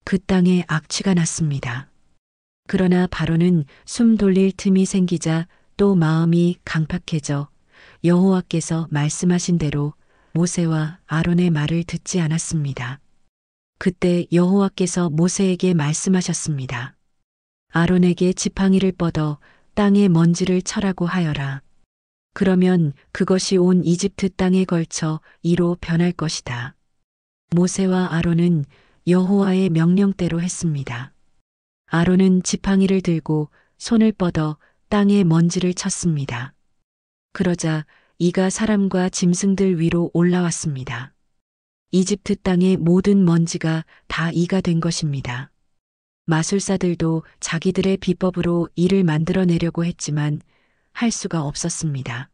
그 땅에 악취가 났습니다. 그러나 바로는 숨 돌릴 틈이 생기자 또 마음이 강팍해져 여호와께서 말씀하신 대로 모세와 아론의 말을 듣지 않았습니다. 그때 여호와께서 모세에게 말씀하셨습니다. 아론에게 지팡이를 뻗어 땅에 먼지를 쳐라고 하여라. 그러면 그것이 온 이집트 땅에 걸쳐 이로 변할 것이다. 모세와 아론은 여호와의 명령대로 했습니다. 아론은 지팡이를 들고 손을 뻗어 땅에 먼지를 쳤습니다. 그러자 이가 사람과 짐승들 위로 올라왔습니다. 이집트 땅의 모든 먼지가 다 이가 된 것입니다. 마술사들도 자기들의 비법으로 이를 만들어내려고 했지만 할 수가 없었습니다.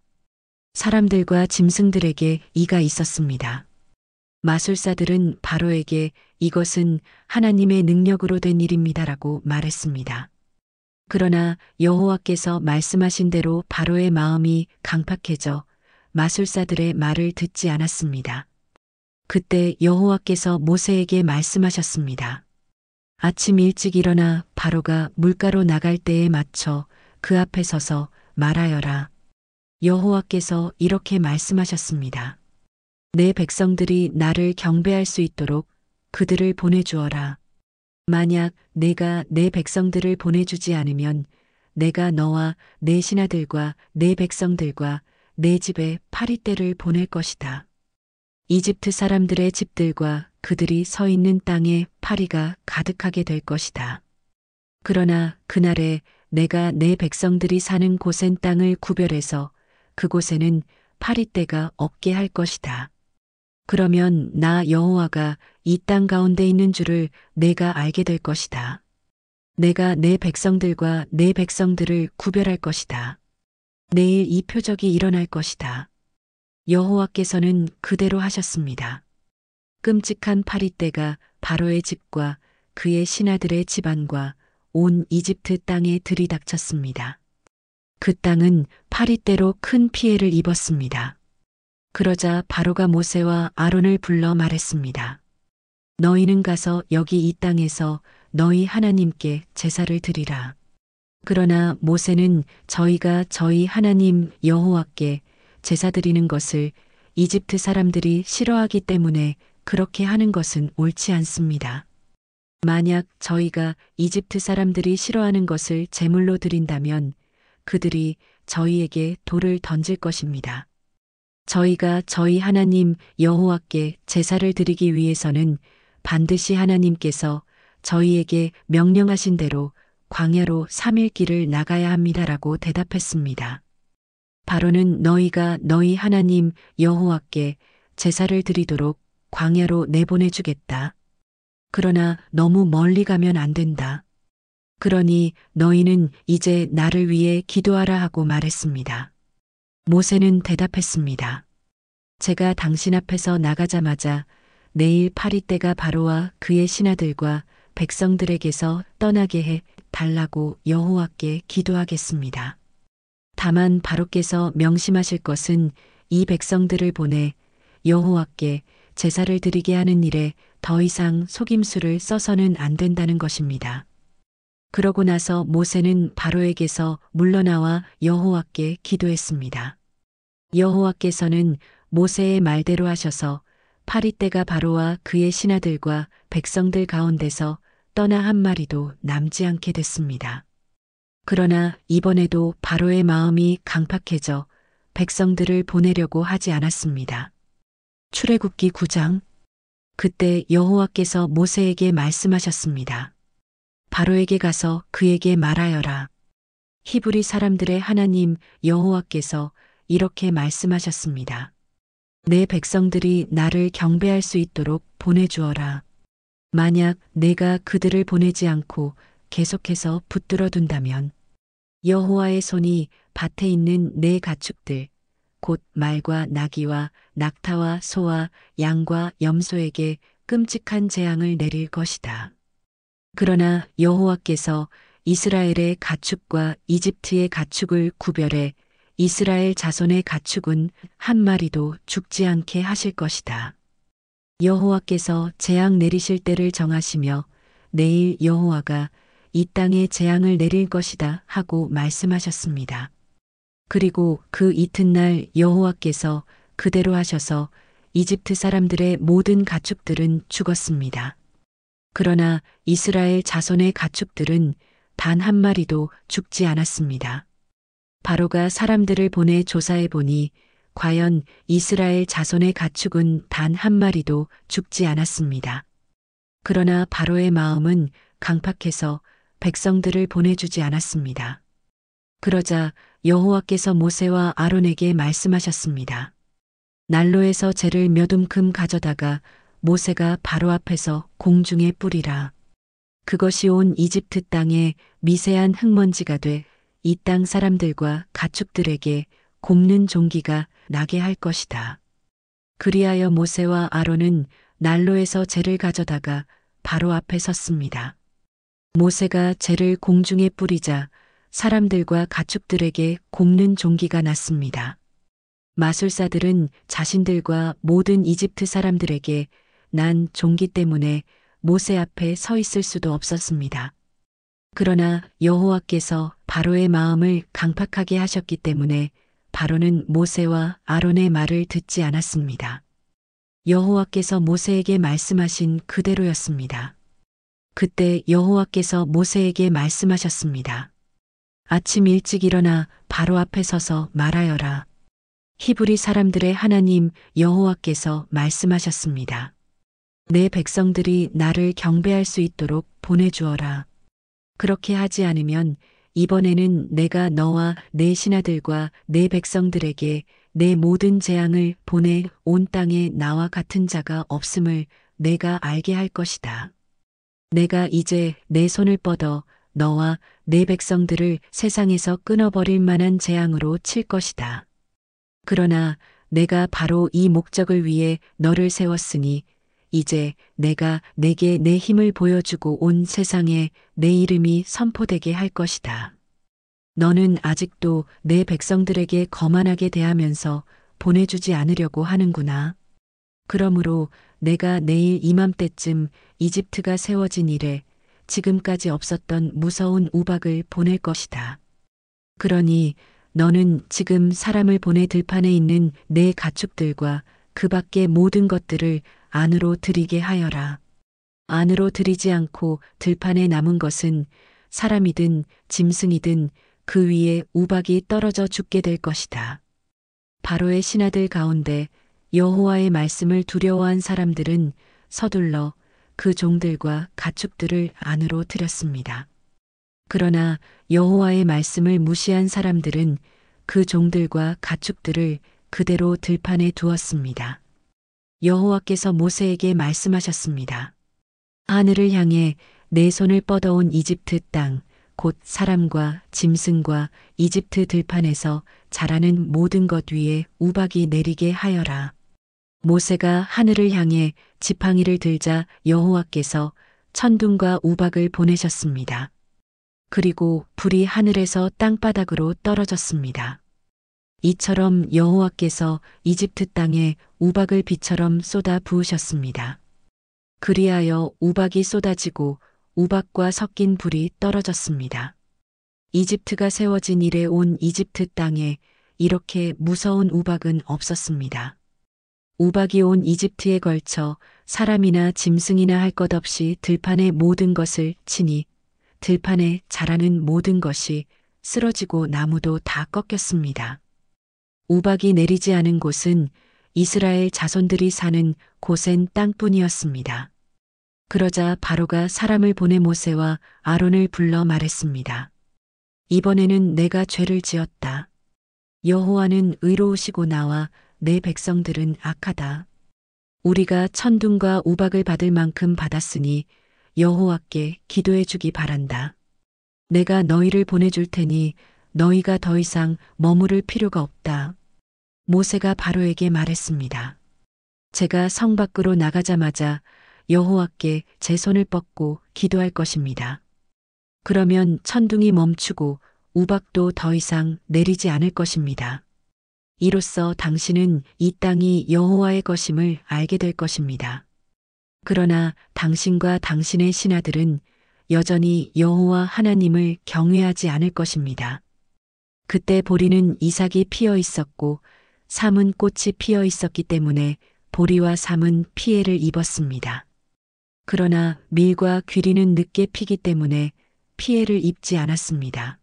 사람들과 짐승들에게 이가 있었습니다. 마술사들은 바로에게 이것은 하나님의 능력으로 된 일입니다라고 말했습니다. 그러나 여호와께서 말씀하신 대로 바로의 마음이 강팍해져 마술사들의 말을 듣지 않았습니다. 그때 여호와께서 모세에게 말씀하셨습니다. 아침 일찍 일어나 바로가 물가로 나갈 때에 맞춰 그 앞에 서서 말하여라. 여호와께서 이렇게 말씀하셨습니다. 내 백성들이 나를 경배할 수 있도록 그들을 보내주어라. 만약 내가 내 백성들을 보내주지 않으면 내가 너와 내 신하들과 내 백성들과 내 집에 파리떼를 보낼 것이다. 이집트 사람들의 집들과 그들이 서 있는 땅에 파리가 가득하게 될 것이다. 그러나 그날에 내가 내 백성들이 사는 곳엔 땅을 구별해서 그곳에는 파리떼가 없게 할 것이다. 그러면 나 여호와가 이 땅 가운데 있는 줄을 내가 알게 될 것이다. 내가 내 백성들과 내 백성들을 구별할 것이다. 내일 이 표적이 일어날 것이다. 여호와께서는 그대로 하셨습니다. 끔찍한 파리떼가 바로의 집과 그의 신하들의 집안과 온 이집트 땅에 들이닥쳤습니다. 그 땅은 파리떼로 큰 피해를 입었습니다. 그러자 바로가 모세와 아론을 불러 말했습니다. 너희는 가서 여기 이 땅에서 너희 하나님께 제사를 드리라. 그러나 모세는 저희가 저희 하나님 여호와께 제사 드리는 것을 이집트 사람들이 싫어하기 때문에 그렇게 하는 것은 옳지 않습니다. 만약 저희가 이집트 사람들이 싫어하는 것을 제물로 드린다면 그들이 저희에게 돌을 던질 것입니다. 저희가 저희 하나님 여호와께 제사를 드리기 위해서는 반드시 하나님께서 저희에게 명령하신 대로 광야로 3일 길을 나가야 합니다라고 대답했습니다. 바로는 너희가 너희 하나님 여호와께 제사를 드리도록 광야로 내보내주겠다. 그러나 너무 멀리 가면 안 된다. 그러니 너희는 이제 나를 위해 기도하라 하고 말했습니다. 모세는 대답했습니다. 제가 당신 앞에서 나가자마자 내일 파리떼가 바로와 그의 신하들과 백성들에게서 떠나게 해 달라고 여호와께 기도하겠습니다. 다만 바로께서 명심하실 것은 이 백성들을 보내 여호와께 제사를 드리게 하는 일에 더 이상 속임수를 써서는 안 된다는 것입니다. 그러고 나서 모세는 바로에게서 물러나와 여호와께 기도했습니다. 여호와께서는 모세의 말대로 하셔서 파리떼가 바로와 그의 신하들과 백성들 가운데서 떠나 한 마리도 남지 않게 됐습니다. 그러나 이번에도 바로의 마음이 강팍해져 백성들을 보내려고 하지 않았습니다. 출애굽기 9장. 그때 여호와께서 모세에게 말씀하셨습니다. 바로에게 가서 그에게 말하여라. 히브리 사람들의 하나님 여호와께서 이렇게 말씀하셨습니다. 내 백성들이 나를 경배할 수 있도록 보내주어라. 만약 내가 그들을 보내지 않고 계속해서 붙들어 둔다면 여호와의 손이 밭에 있는 내 가축들 곧 말과 나귀와 낙타와 소와 양과 염소에게 끔찍한 재앙을 내릴 것이다. 그러나 여호와께서 이스라엘의 가축과 이집트의 가축을 구별해 이스라엘 자손의 가축은 한 마리도 죽지 않게 하실 것이다. 여호와께서 재앙 내리실 때를 정하시며 내일 여호와가 이 땅에 재앙을 내릴 것이다 하고 말씀하셨습니다. 그리고 그 이튿날 여호와께서 그대로 하셔서 이집트 사람들의 모든 가축들은 죽었습니다. 그러나 이스라엘 자손의 가축들은 단 한 마리도 죽지 않았습니다. 바로가 사람들을 보내 조사해 보니 과연 이스라엘 자손의 가축은 단 한 마리도 죽지 않았습니다. 그러나 바로의 마음은 강팍해서 백성들을 보내주지 않았습니다. 그러자 여호와께서 모세와 아론에게 말씀하셨습니다. 난로에서 재를 몇 움큼 가져다가 모세가 바로 앞에서 공중에 뿌리라. 그것이 온 이집트 땅에 미세한 흙먼지가 돼 이 땅 사람들과 가축들에게 곱는 종기가 나게 할 것이다. 그리하여 모세와 아론은 난로에서 재를 가져다가 바로 앞에 섰습니다. 모세가 재를 공중에 뿌리자 사람들과 가축들에게 곱는 종기가 났습니다. 마술사들은 자신들과 모든 이집트 사람들에게 난 종기 때문에 모세 앞에 서 있을 수도 없었습니다. 그러나 여호와께서 바로의 마음을 강팍하게 하셨기 때문에 바로는 모세와 아론의 말을 듣지 않았습니다. 여호와께서 모세에게 말씀하신 그대로였습니다. 그때 여호와께서 모세에게 말씀하셨습니다. 아침 일찍 일어나 바로 앞에 서서 말하여라. 히브리 사람들의 하나님 여호와께서 말씀하셨습니다. 내 백성들이 나를 경배할 수 있도록 보내주어라. 그렇게 하지 않으면 이번에는 내가 너와 내 신하들과 내 백성들에게 내 모든 재앙을 보내 온 땅에 나와 같은 자가 없음을 내가 알게 할 것이다. 내가 이제 내 손을 뻗어 너와 내 백성들을 세상에서 끊어버릴 만한 재앙으로 칠 것이다. 그러나 내가 바로 이 목적을 위해 너를 세웠으니 이제 내가 내게 내 힘을 보여주고 온 세상에 내 이름이 선포되게 할 것이다. 너는 아직도 내 백성들에게 거만하게 대하면서 보내주지 않으려고 하는구나. 그러므로 내가 내일 이맘때쯤 이집트가 세워진 이래 지금까지 없었던 무서운 우박을 보낼 것이다. 그러니 너는 지금 사람을 보내 들판에 있는 내 가축들과 그 밖의 모든 것들을 안으로 들이게 하여라. 안으로 들이지 않고 들판에 남은 것은 사람이든 짐승이든 그 위에 우박이 떨어져 죽게 될 것이다. 바로의 신하들 가운데 여호와의 말씀을 두려워한 사람들은 서둘러 그 종들과 가축들을 안으로 들였습니다. 그러나 여호와의 말씀을 무시한 사람들은 그 종들과 가축들을 그대로 들판에 두었습니다. 여호와께서 모세에게 말씀하셨습니다. 하늘을 향해 내 손을 뻗어온 이집트 땅, 곧 사람과 짐승과 이집트 들판에서 자라는 모든 것 위에 우박이 내리게 하여라. 모세가 하늘을 향해 지팡이를 들자 여호와께서 천둥과 우박을 보내셨습니다. 그리고 불이 하늘에서 땅바닥으로 떨어졌습니다. 이처럼 여호와께서 이집트 땅에 우박을 비처럼 쏟아 부으셨습니다. 그리하여 우박이 쏟아지고 우박과 섞인 불이 떨어졌습니다. 이집트가 세워진 이래 온 이집트 땅에 이렇게 무서운 우박은 없었습니다. 우박이 온 이집트에 걸쳐 사람이나 짐승이나 할 것 없이 들판의 모든 것을 치니 들판에 자라는 모든 것이 쓰러지고 나무도 다 꺾였습니다. 우박이 내리지 않은 곳은 이스라엘 자손들이 사는 고센 땅뿐이었습니다. 그러자 바로가 사람을 보내 모세와 아론을 불러 말했습니다. 이번에는 내가 죄를 지었다. 여호와는 의로우시고 나와 내 백성들은 악하다. 우리가 천둥과 우박을 받을 만큼 받았으니 여호와께 기도해 주기 바란다. 내가 너희를 보내줄 테니 너희가 더 이상 머무를 필요가 없다. 모세가 바로에게 말했습니다. 제가 성 밖으로 나가자마자 여호와께 제 손을 뻗고 기도할 것입니다. 그러면 천둥이 멈추고 우박도 더 이상 내리지 않을 것입니다. 이로써 당신은 이 땅이 여호와의 것임을 알게 될 것입니다. 그러나 당신과 당신의 신하들은 여전히 여호와 하나님을 경외하지 않을 것입니다. 그때 보리는 이삭이 피어 있었고 삼은 꽃이 피어 있었기 때문에 보리와 삼은 피해를 입었습니다. 그러나 밀과 귀리는 늦게 피기 때문에 피해를 입지 않았습니다.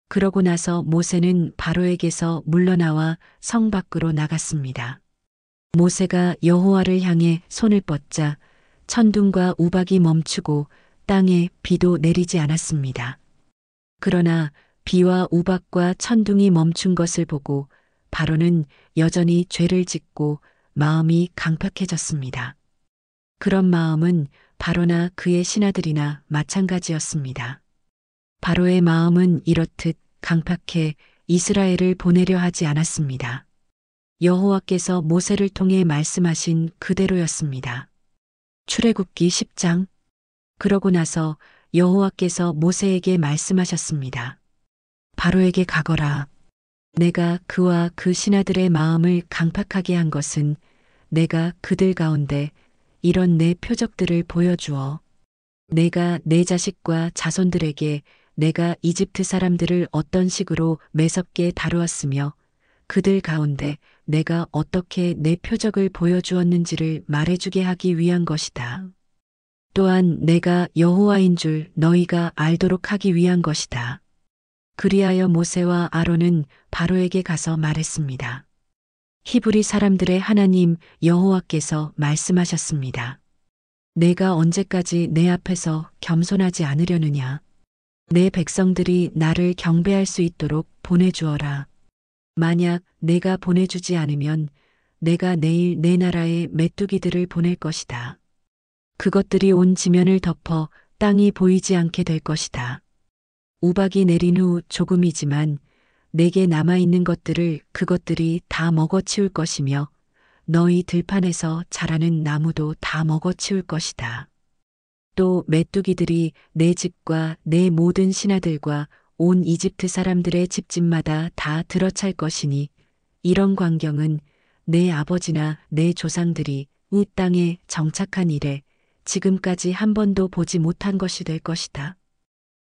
그러고 나서 모세는 바로에게서 물러나와 성 밖으로 나갔습니다. 모세가 여호와를 향해 손을 뻗자 천둥과 우박이 멈추고 땅에 비도 내리지 않았습니다. 그러나 비와 우박과 천둥이 멈춘 것을 보고 바로는 여전히 죄를 짓고 마음이 강팍해졌습니다. 그런 마음은 바로나 그의 신하들이나 마찬가지였습니다. 바로의 마음은 이렇듯 강팍해 이스라엘을 보내려 하지 않았습니다. 여호와께서 모세를 통해 말씀하신 그대로였습니다. 출애굽기 10장. 그러고 나서 여호와께서 모세에게 말씀하셨습니다. 바로에게 가거라. 내가 그와 그 신하들의 마음을 강팍하게 한 것은 내가 그들 가운데 이런 내 표적들을 보여주어 내가 내 자식과 자손들에게 내가 이집트 사람들을 어떤 식으로 매섭게 다루었으며 그들 가운데 내가 어떻게 내 표적을 보여주었는지를 말해주게 하기 위한 것이다. 또한 내가 여호와인 줄 너희가 알도록 하기 위한 것이다. 그리하여 모세와 아론은 바로에게 가서 말했습니다. 히브리 사람들의 하나님 여호와께서 말씀하셨습니다. 내가 언제까지 내 앞에서 겸손하지 않으려느냐. 내 백성들이 나를 경배할 수 있도록 보내주어라. 만약 내가 보내주지 않으면 내가 내일 내 나라에 메뚜기들을 보낼 것이다. 그것들이 온 지면을 덮어 땅이 보이지 않게 될 것이다. 우박이 내린 후 조금이지만 내게 남아있는 것들을 그것들이 다 먹어치울 것이며 너희 들판에서 자라는 나무도 다 먹어치울 것이다. 또 메뚜기들이 내 집과 내 모든 신하들과 온 이집트 사람들의 집집마다 다 들어찰 것이니 이런 광경은 내 아버지나 내 조상들이 이 땅에 정착한 이래 지금까지 한 번도 보지 못한 것이 될 것이다.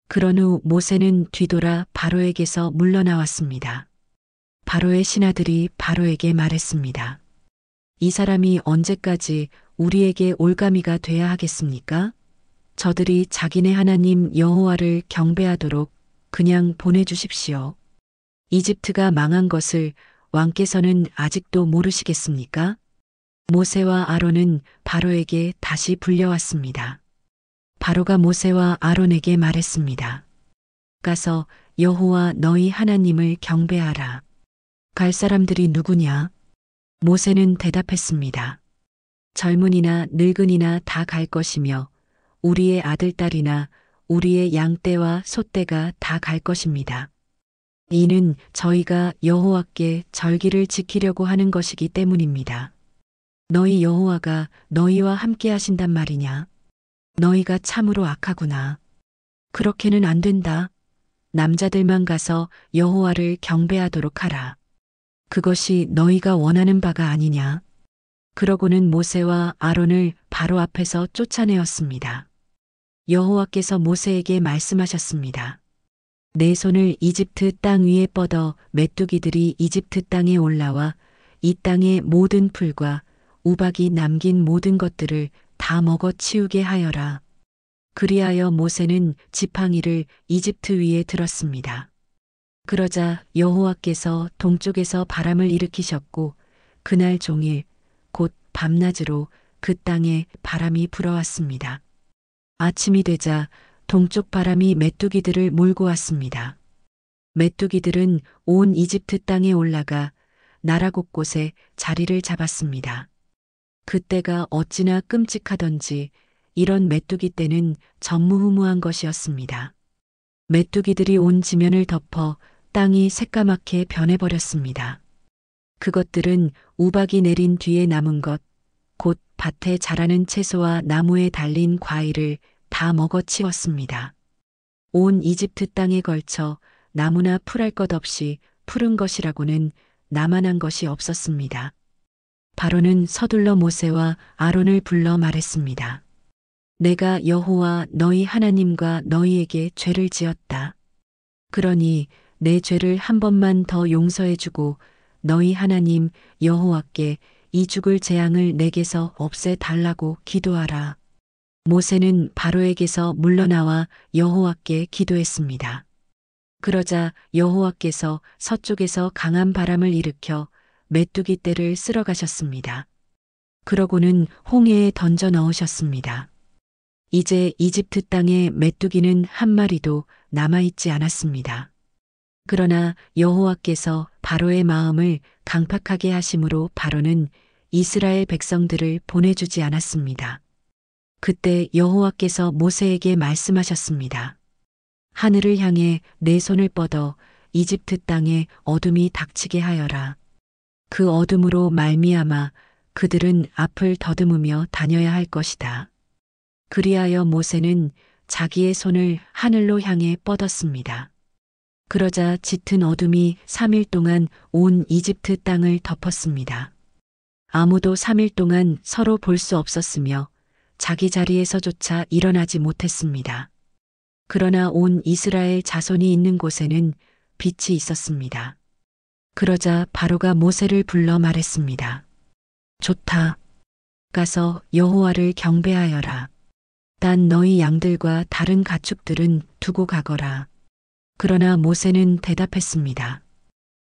그런 후 모세는 뒤돌아 바로에게서 물러나왔습니다. 바로의 신하들이 바로에게 말했습니다. 이 사람이 언제까지 우리에게 올가미가 돼야 하겠습니까? 저들이 자기네 하나님 여호와를 경배하도록 그냥 보내주십시오. 이집트가 망한 것을 왕께서는 아직도 모르시겠습니까? 모세와 아론은 바로에게 다시 불려왔습니다. 바로가 모세와 아론에게 말했습니다. 가서 여호와 너희 하나님을 경배하라. 갈 사람들이 누구냐? 모세는 대답했습니다. 젊은이나 늙은이나 다 갈 것이며 우리의 아들딸이나 우리의 양떼와 소떼가 다 갈 것입니다. 이는 저희가 여호와께 절기를 지키려고 하는 것이기 때문입니다. 너희 여호와가 너희와 함께 하신단 말이냐? 너희가 참으로 악하구나. 그렇게는 안 된다. 남자들만 가서 여호와를 경배하도록 하라. 그것이 너희가 원하는 바가 아니냐? 그러고는 모세와 아론을 바로 앞에서 쫓아내었습니다. 여호와께서 모세에게 말씀하셨습니다. 내 손을 이집트 땅 위에 뻗어 메뚜기들이 이집트 땅에 올라와 이 땅의 모든 풀과 우박이 남긴 모든 것들을 다 먹어 치우게 하여라. 그리하여 모세는 지팡이를 이집트 위에 들었습니다. 그러자 여호와께서 동쪽에서 바람을 일으키셨고 그날 종일 곧 밤낮으로 그 땅에 바람이 불어왔습니다. 아침이 되자 동쪽 바람이 메뚜기들을 몰고 왔습니다. 메뚜기들은 온 이집트 땅에 올라가 나라 곳곳에 자리를 잡았습니다. 그때가 어찌나 끔찍하던지 이런 메뚜기 떼는 전무후무한 것이었습니다. 메뚜기들이 온 지면을 덮어 땅이 새까맣게 변해버렸습니다. 그것들은 우박이 내린 뒤에 남은 것, 곧 밭에 자라는 채소와 나무에 달린 과일을 다 먹어치웠습니다. 온 이집트 땅에 걸쳐 나무나 풀할 것 없이 푸른 것이라고는 나만한 것이 없었습니다. 바로는 서둘러 모세와 아론을 불러 말했습니다. 내가 여호와 너희 하나님과 너희에게 죄를 지었다. 그러니 내 죄를 한 번만 더 용서해주고 너희 하나님 여호와께 이 죽을 재앙을 내게서 없애 달라고 기도하라. 모세는 바로에게서 물러나와 여호와께 기도했습니다. 그러자 여호와께서 서쪽에서 강한 바람을 일으켜 메뚜기 떼를 쓸어 가셨습니다. 그러고는 홍해에 던져 넣으셨습니다. 이제 이집트 땅에 메뚜기는 한 마리도 남아있지 않았습니다. 그러나 여호와께서 바로의 마음을 강팍하게 하심으로 바로는 이스라엘 백성들을 보내주지 않았습니다. 그때 여호와께서 모세에게 말씀하셨습니다. 하늘을 향해 내 손을 뻗어 이집트 땅에 어둠이 닥치게 하여라. 그 어둠으로 말미암아 그들은 앞을 더듬으며 다녀야 할 것이다. 그리하여 모세는 자기의 손을 하늘로 향해 뻗었습니다. 그러자 짙은 어둠이 3일 동안 온 이집트 땅을 덮었습니다. 아무도 3일 동안 서로 볼 수 없었으며 자기 자리에서조차 일어나지 못했습니다. 그러나 온 이스라엘 자손이 있는 곳에는 빛이 있었습니다. 그러자 바로가 모세를 불러 말했습니다. 좋다. 가서 여호와를 경배하여라. 단 너희 양들과 다른 가축들은 두고 가거라. 그러나 모세는 대답했습니다.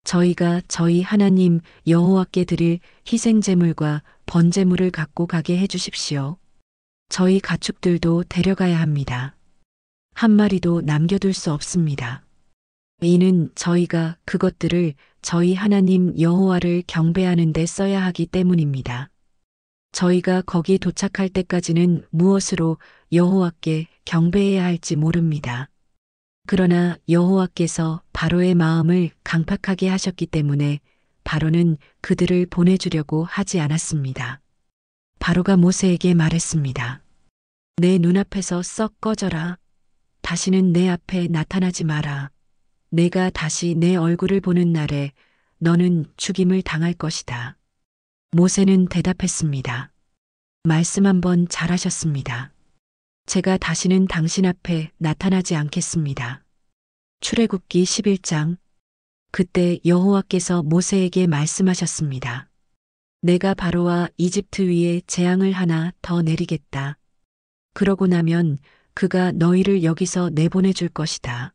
저희가 저희 하나님 여호와께 드릴 희생제물과 번제물을 갖고 가게 해주십시오. 저희 가축들도 데려가야 합니다. 한 마리도 남겨둘 수 없습니다. 이는 저희가 그것들을 저희 하나님 여호와를 경배하는 데 써야 하기 때문입니다. 저희가 거기 도착할 때까지는 무엇으로 여호와께 경배해야 할지 모릅니다. 그러나 여호와께서 바로의 마음을 강팍하게 하셨기 때문에 바로는 그들을 보내주려고 하지 않았습니다. 바로가 모세에게 말했습니다. 내 눈앞에서 썩 꺼져라. 다시는 내 앞에 나타나지 마라. 내가 다시 내 얼굴을 보는 날에 너는 죽임을 당할 것이다. 모세는 대답했습니다. 말씀 한번 잘하셨습니다. 제가 다시는 당신 앞에 나타나지 않겠습니다. 출애굽기 11장. 그때 여호와께서 모세에게 말씀하셨습니다. 내가 바로와 이집트 위에 재앙을 하나 더 내리겠다. 그러고 나면 그가 너희를 여기서 내보내 줄 것이다.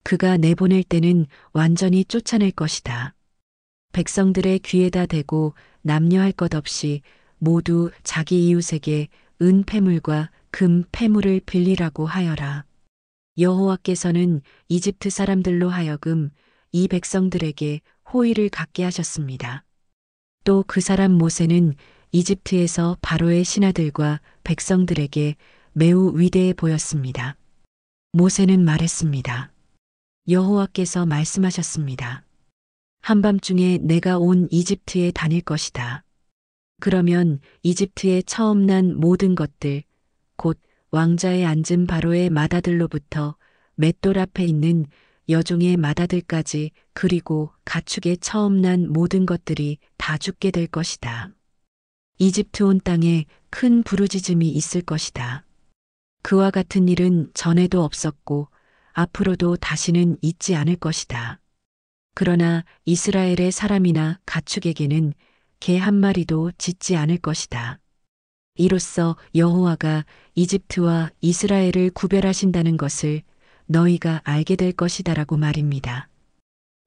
그가 내보낼 때는 완전히 쫓아낼 것이다. 백성들의 귀에다 대고 남녀할 것 없이 모두 자기 이웃에게 은 패물과 금 패물을 빌리라고 하여라. 여호와께서는 이집트 사람들로 하여금 이 백성들에게 호의를 갖게 하셨습니다. 또 그 사람 모세는 이집트에서 바로의 신하들과 백성들에게 매우 위대해 보였습니다. 모세는 말했습니다. 여호와께서 말씀하셨습니다. 한밤중에 내가 온 이집트에 다닐 것이다. 그러면 이집트에 처음 난 모든 것들, 곧 왕자에 앉은 바로의 마다들로부터 맷돌 앞에 있는 여종의 마다들까지 그리고 가축에 처음 난 모든 것들이 다 죽게 될 것이다. 이집트 온 땅에 큰 부르짖음이 있을 것이다. 그와 같은 일은 전에도 없었고 앞으로도 다시는 있지 않을 것이다. 그러나 이스라엘의 사람이나 가축에게는 개 한 마리도 짖지 않을 것이다. 이로써 여호와가 이집트와 이스라엘을 구별하신다는 것을 너희가 알게 될 것이다라고 말입니다.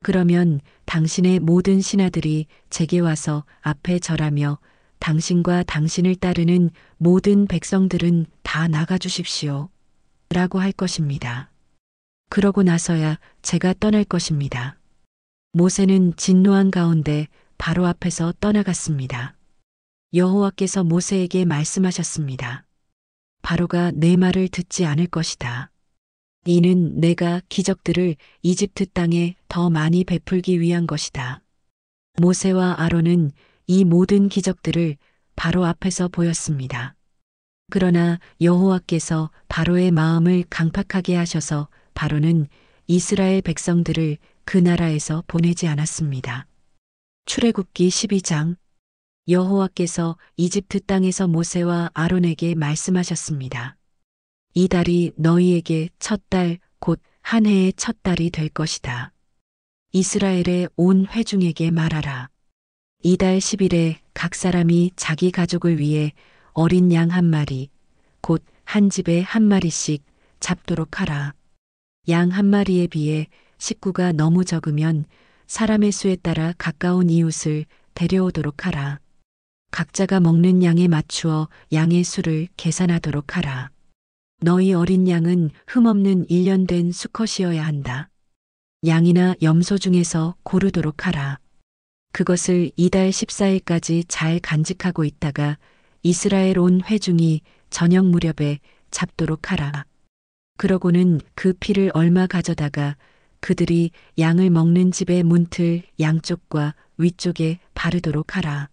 그러면 당신의 모든 신하들이 제게 와서 앞에 절하며 당신과 당신을 따르는 모든 백성들은 다 나가 주십시오. 라고 할 것입니다. 그러고 나서야 제가 떠날 것입니다. 모세는 진노한 가운데 바로 앞에서 떠나갔습니다. 여호와께서 모세에게 말씀하셨습니다. 바로가 내 말을 듣지 않을 것이다. 이는 내가 기적들을 이집트 땅에 더 많이 베풀기 위한 것이다. 모세와 아론은 이 모든 기적들을 바로 앞에서 보였습니다. 그러나 여호와께서 바로의 마음을 강팍하게 하셔서 바로는 이스라엘 백성들을 그 나라에서 보내지 않았습니다. 출애굽기 12장. 여호와께서 이집트 땅에서 모세와 아론에게 말씀하셨습니다. 이 달이 너희에게 첫 달, 곧 한 해의 첫 달이 될 것이다. 이스라엘의 온 회중에게 말하라. 이 달 10일에 각 사람이 자기 가족을 위해 어린 양 한 마리, 곧 한 집에 한 마리씩 잡도록 하라. 양 한 마리에 비해 식구가 너무 적으면 사람의 수에 따라 가까운 이웃을 데려오도록 하라. 각자가 먹는 양에 맞추어 양의 수를 계산하도록 하라. 너희 어린 양은 흠없는 1년 된 수컷이어야 한다. 양이나 염소 중에서 고르도록 하라. 그것을 이달 14일까지 잘 간직하고 있다가 이스라엘 온 회중이 저녁 무렵에 잡도록 하라. 그러고는 그 피를 얼마 가져다가 그들이 양을 먹는 집의 문틀 양쪽과 위쪽에 바르도록 하라.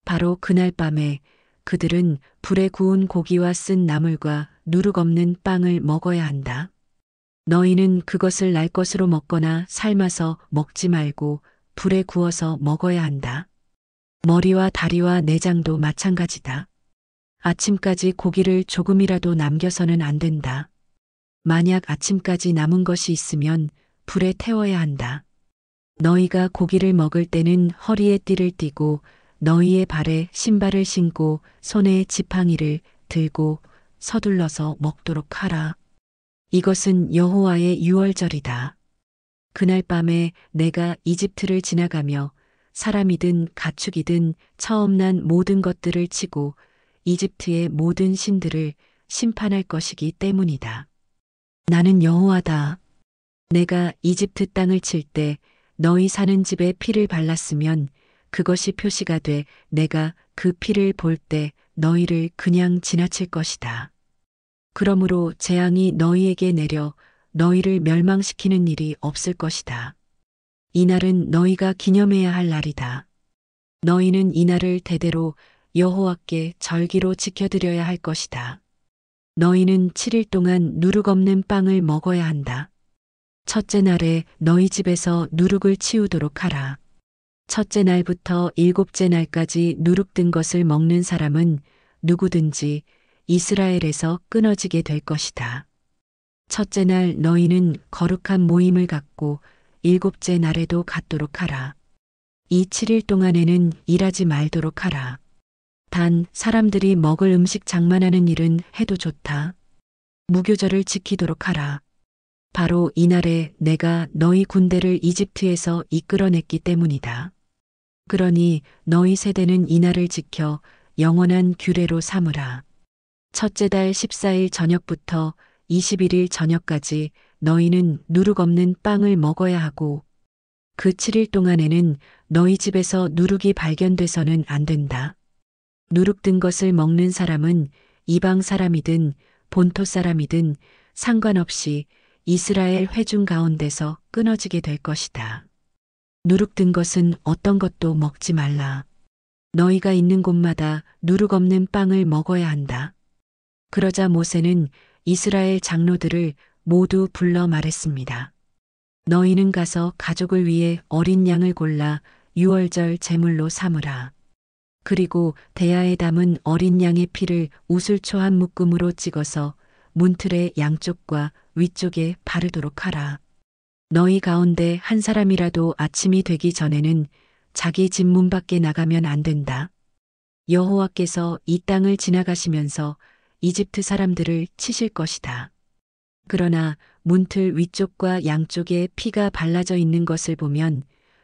바로 그날 밤에 그들은 불에 구운 고기와 쓴 나물과 누룩 없는 빵을 먹어야 한다. 너희는 그것을 날 것으로 먹거나 삶아서 먹지 말고 불에 구워서 먹어야 한다. 머리와 다리와 내장도 마찬가지다. 아침까지 고기를 조금이라도 남겨서는 안 된다. 만약 아침까지 남은 것이 있으면 불에 태워야 한다. 너희가 고기를 먹을 때는 허리에 띠를 띠고 너희의 발에 신발을 신고 손에 지팡이를 들고 서둘러서 먹도록 하라. 이것은 여호와의 유월절이다. 그날 밤에 내가 이집트를 지나가며 사람이든 가축이든 처음 난 모든 것들을 치고 이집트의 모든 신들을 심판할 것이기 때문이다. 나는 여호와다. 내가 이집트 땅을 칠 때 너희 사는 집에 피를 발랐으면 그것이 표시가 돼 내가 그 피를 볼 때 너희를 그냥 지나칠 것이다. 그러므로 재앙이 너희에게 내려 너희를 멸망시키는 일이 없을 것이다. 이날은 너희가 기념해야 할 날이다. 너희는 이날을 대대로 여호와께 절기로 지켜드려야 할 것이다. 너희는 7일 동안 누룩 없는 빵을 먹어야 한다. 첫째 날에 너희 집에서 누룩을 치우도록 하라. 첫째 날부터 일곱째 날까지 누룩 든 것을 먹는 사람은 누구든지 이스라엘에서 끊어지게 될 것이다. 첫째 날 너희는 거룩한 모임을 갖고 일곱째 날에도 갖도록 하라. 이 7일 동안에는 일하지 말도록 하라. 단 사람들이 먹을 음식 장만하는 일은 해도 좋다. 무교절을 지키도록 하라. 바로 이날에 내가 너희 군대를 이집트에서 이끌어냈기 때문이다. 그러니 너희 세대는 이날을 지켜 영원한 규례로 삼으라. 첫째 달 14일 저녁부터 21일 저녁까지 너희는 누룩 없는 빵을 먹어야 하고 그 7일 동안에는 너희 집에서 누룩이 발견돼서는 안 된다. 누룩 든 것을 먹는 사람은 이방 사람이든 본토 사람이든 상관없이 이스라엘 회중 가운데서 끊어지게 될 것이다. 누룩 든 것은 어떤 것도 먹지 말라. 너희가 있는 곳마다 누룩 없는 빵을 먹어야 한다. 그러자 모세는 이스라엘 장로들을 모두 불러 말했습니다. 너희는 가서 가족을 위해 어린 양을 골라 유월절 제물로 삼으라. 그리고 대야에 담은 어린 양의 피를 우슬초 한 묶음으로 찍어서 문틀의 양쪽과 위쪽에 바르도록 하라. 너희 가운데 한 사람이라도 아침이 되기 전에는 자기 집 문 밖에 나가면 안 된다. 여호와께서 이 땅을 지나가시면서 이집트 사람들을 치실 것이다. 그러나 문틀 위쪽과 양쪽에 피가 발라져 있는 것을 보면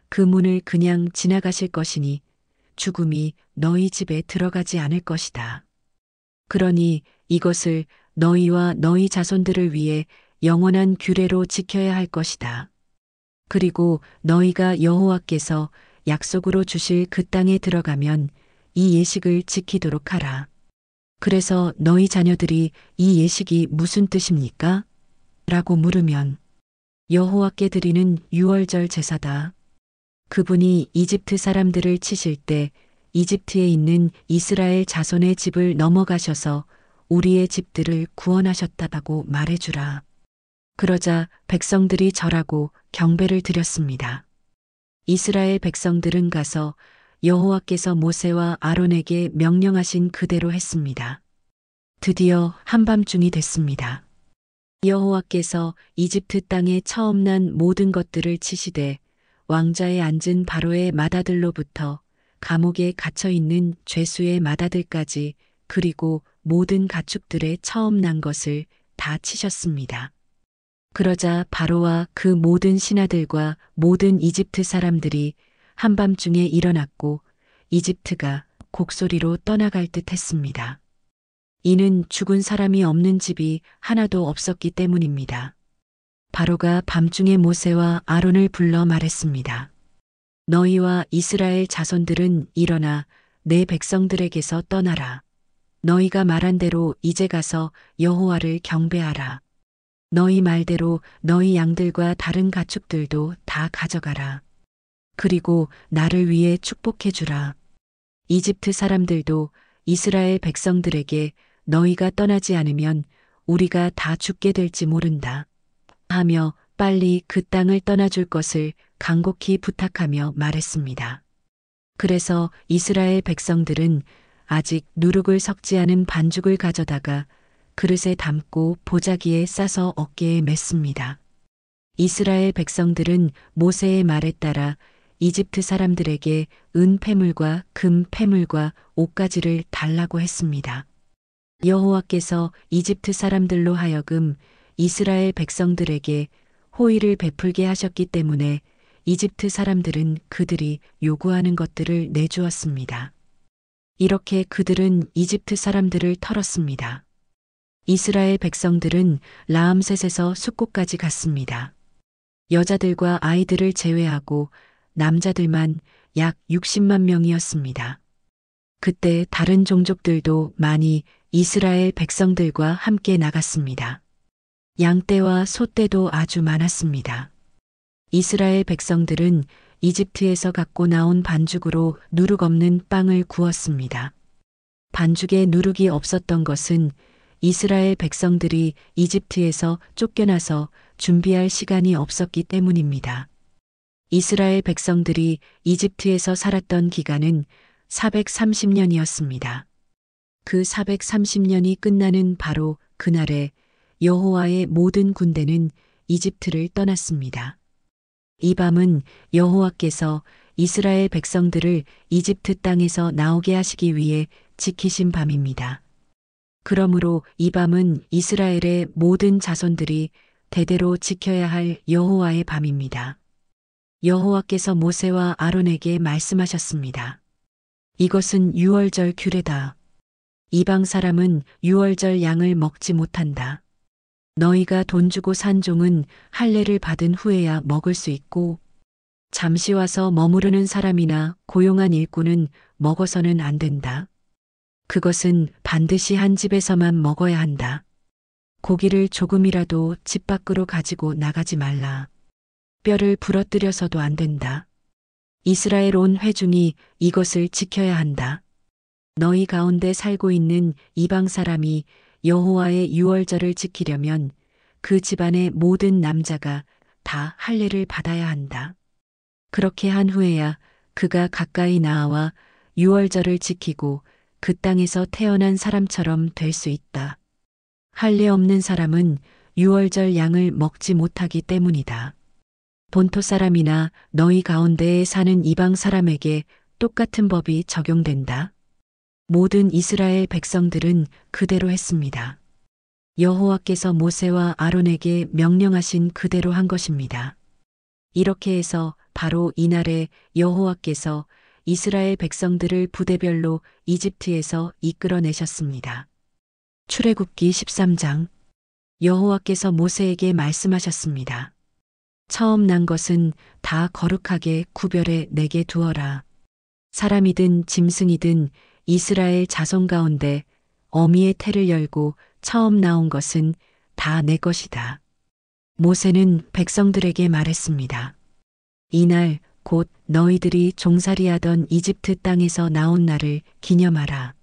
그 문을 그냥 지나가실 것이니 죽음이 너희 집에 들어가지 않을 것이다. 그러니 이것을 너희와 너희 자손들을 위해 영원한 규례로 지켜야 할 것이다. 그리고 너희가 여호와께서 약속으로 주실 그 땅에 들어가면 이 예식을 지키도록 하라. 그래서 너희 자녀들이 이 예식이 무슨 뜻입니까? 라고 물으면 여호와께 드리는 유월절 제사다. 그분이 이집트 사람들을 치실 때 이집트에 있는 이스라엘 자손의 집을 넘어가셔서 우리의 집들을 구원하셨다고 말해주라. 그러자 백성들이 절하고 경배를 드렸습니다. 이스라엘 백성들은 가서 여호와께서 모세와 아론에게 명령하신 그대로 했습니다. 드디어 한밤중이 됐습니다. 여호와께서 이집트 땅에 처음 난 모든 것들을 치시되 왕자에 앉은 바로의 맏아들로부터 감옥에 갇혀 있는 죄수의 맏아들까지 그리고 모든 가축들의 처음 난 것을 다 치셨습니다. 그러자 바로와 그 모든 신하들과 모든 이집트 사람들이 한밤중에 일어났고 이집트가 곡소리로 떠나갈 듯 했습니다. 이는 죽은 사람이 없는 집이 하나도 없었기 때문입니다. 바로가 밤중에 모세와 아론을 불러 말했습니다. 너희와 이스라엘 자손들은 일어나 내 백성들에게서 떠나라. 너희가 말한 대로 이제 가서 여호와를 경배하라. 너희 말대로 너희 양들과 다른 가축들도 다 가져가라. 그리고 나를 위해 축복해 주라. 이집트 사람들도 이스라엘 백성들에게 너희가 떠나지 않으면 우리가 다 죽게 될지 모른다. 하며 빨리 그 땅을 떠나줄 것을 간곡히 부탁하며 말했습니다. 그래서 이스라엘 백성들은 아직 누룩을 섞지 않은 반죽을 가져다가 그릇에 담고 보자기에 싸서 어깨에 맸습니다. 이스라엘 백성들은 모세의 말에 따라 이집트 사람들에게 은 패물과 금 패물과 옷가지를 달라고 했습니다. 여호와께서 이집트 사람들로 하여금 이스라엘 백성들에게 호의를 베풀게 하셨기 때문에 이집트 사람들은 그들이 요구하는 것들을 내주었습니다. 이렇게 그들은 이집트 사람들을 털었습니다. 이스라엘 백성들은 라암셋에서 숫곳까지 갔습니다. 여자들과 아이들을 제외하고 남자들만 약 60만 명이었습니다. 그때 다른 종족들도 많이 이스라엘 백성들과 함께 나갔습니다. 양떼와 소떼도 아주 많았습니다. 이스라엘 백성들은 이집트에서 갖고 나온 반죽으로 누룩 없는 빵을 구웠습니다. 반죽에 누룩이 없었던 것은 이스라엘 백성들이 이집트에서 쫓겨나서 준비할 시간이 없었기 때문입니다. 이스라엘 백성들이 이집트에서 살았던 기간은 430년이었습니다. 그 430년이 끝나는 바로 그날에 여호와의 모든 군대는 이집트를 떠났습니다. 이 밤은 여호와께서 이스라엘 백성들을 이집트 땅에서 나오게 하시기 위해 지키신 밤입니다. 그러므로 이 밤은 이스라엘의 모든 자손들이 대대로 지켜야 할 여호와의 밤입니다. 여호와께서 모세와 아론에게 말씀하셨습니다. 이것은 유월절 규례다. 이방 사람은 유월절 양을 먹지 못한다. 너희가 돈 주고 산 종은 할례를 받은 후에야 먹을 수 있고 잠시 와서 머무르는 사람이나 고용한 일꾼은 먹어서는 안 된다. 그것은 반드시 한 집에서만 먹어야 한다. 고기를 조금이라도 집 밖으로 가지고 나가지 말라. 뼈를 부러뜨려서도 안 된다. 이스라엘 온 회중이 이것을 지켜야 한다. 너희 가운데 살고 있는 이방 사람이 여호와의 유월절을 지키려면 그 집안의 모든 남자가 다 할례를 받아야 한다. 그렇게 한 후에야 그가 가까이 나와 유월절을 지키고 그 땅에서 태어난 사람처럼 될 수 있다. 할례 없는 사람은 유월절 양을 먹지 못하기 때문이다. 본토 사람이나 너희 가운데에 사는 이방 사람에게 똑같은 법이 적용된다. 모든 이스라엘 백성들은 그대로 했습니다. 여호와께서 모세와 아론에게 명령하신 그대로 한 것입니다. 이렇게 해서 바로 이날에 여호와께서 이스라엘 백성들을 부대별로 이집트에서 이끌어내셨습니다. 출애굽기 13장. 여호와께서 모세에게 말씀하셨습니다. 처음 난 것은 다 거룩하게 구별해 내게 두어라. 사람이든 짐승이든 이스라엘 자손 가운데 어미의 태를 열고 처음 나온 것은 다 내 것이다. 모세는 백성들에게 말했습니다. 이날 곧 너희들이 종살이하던 이집트 땅에서 나온 날을 기념하라.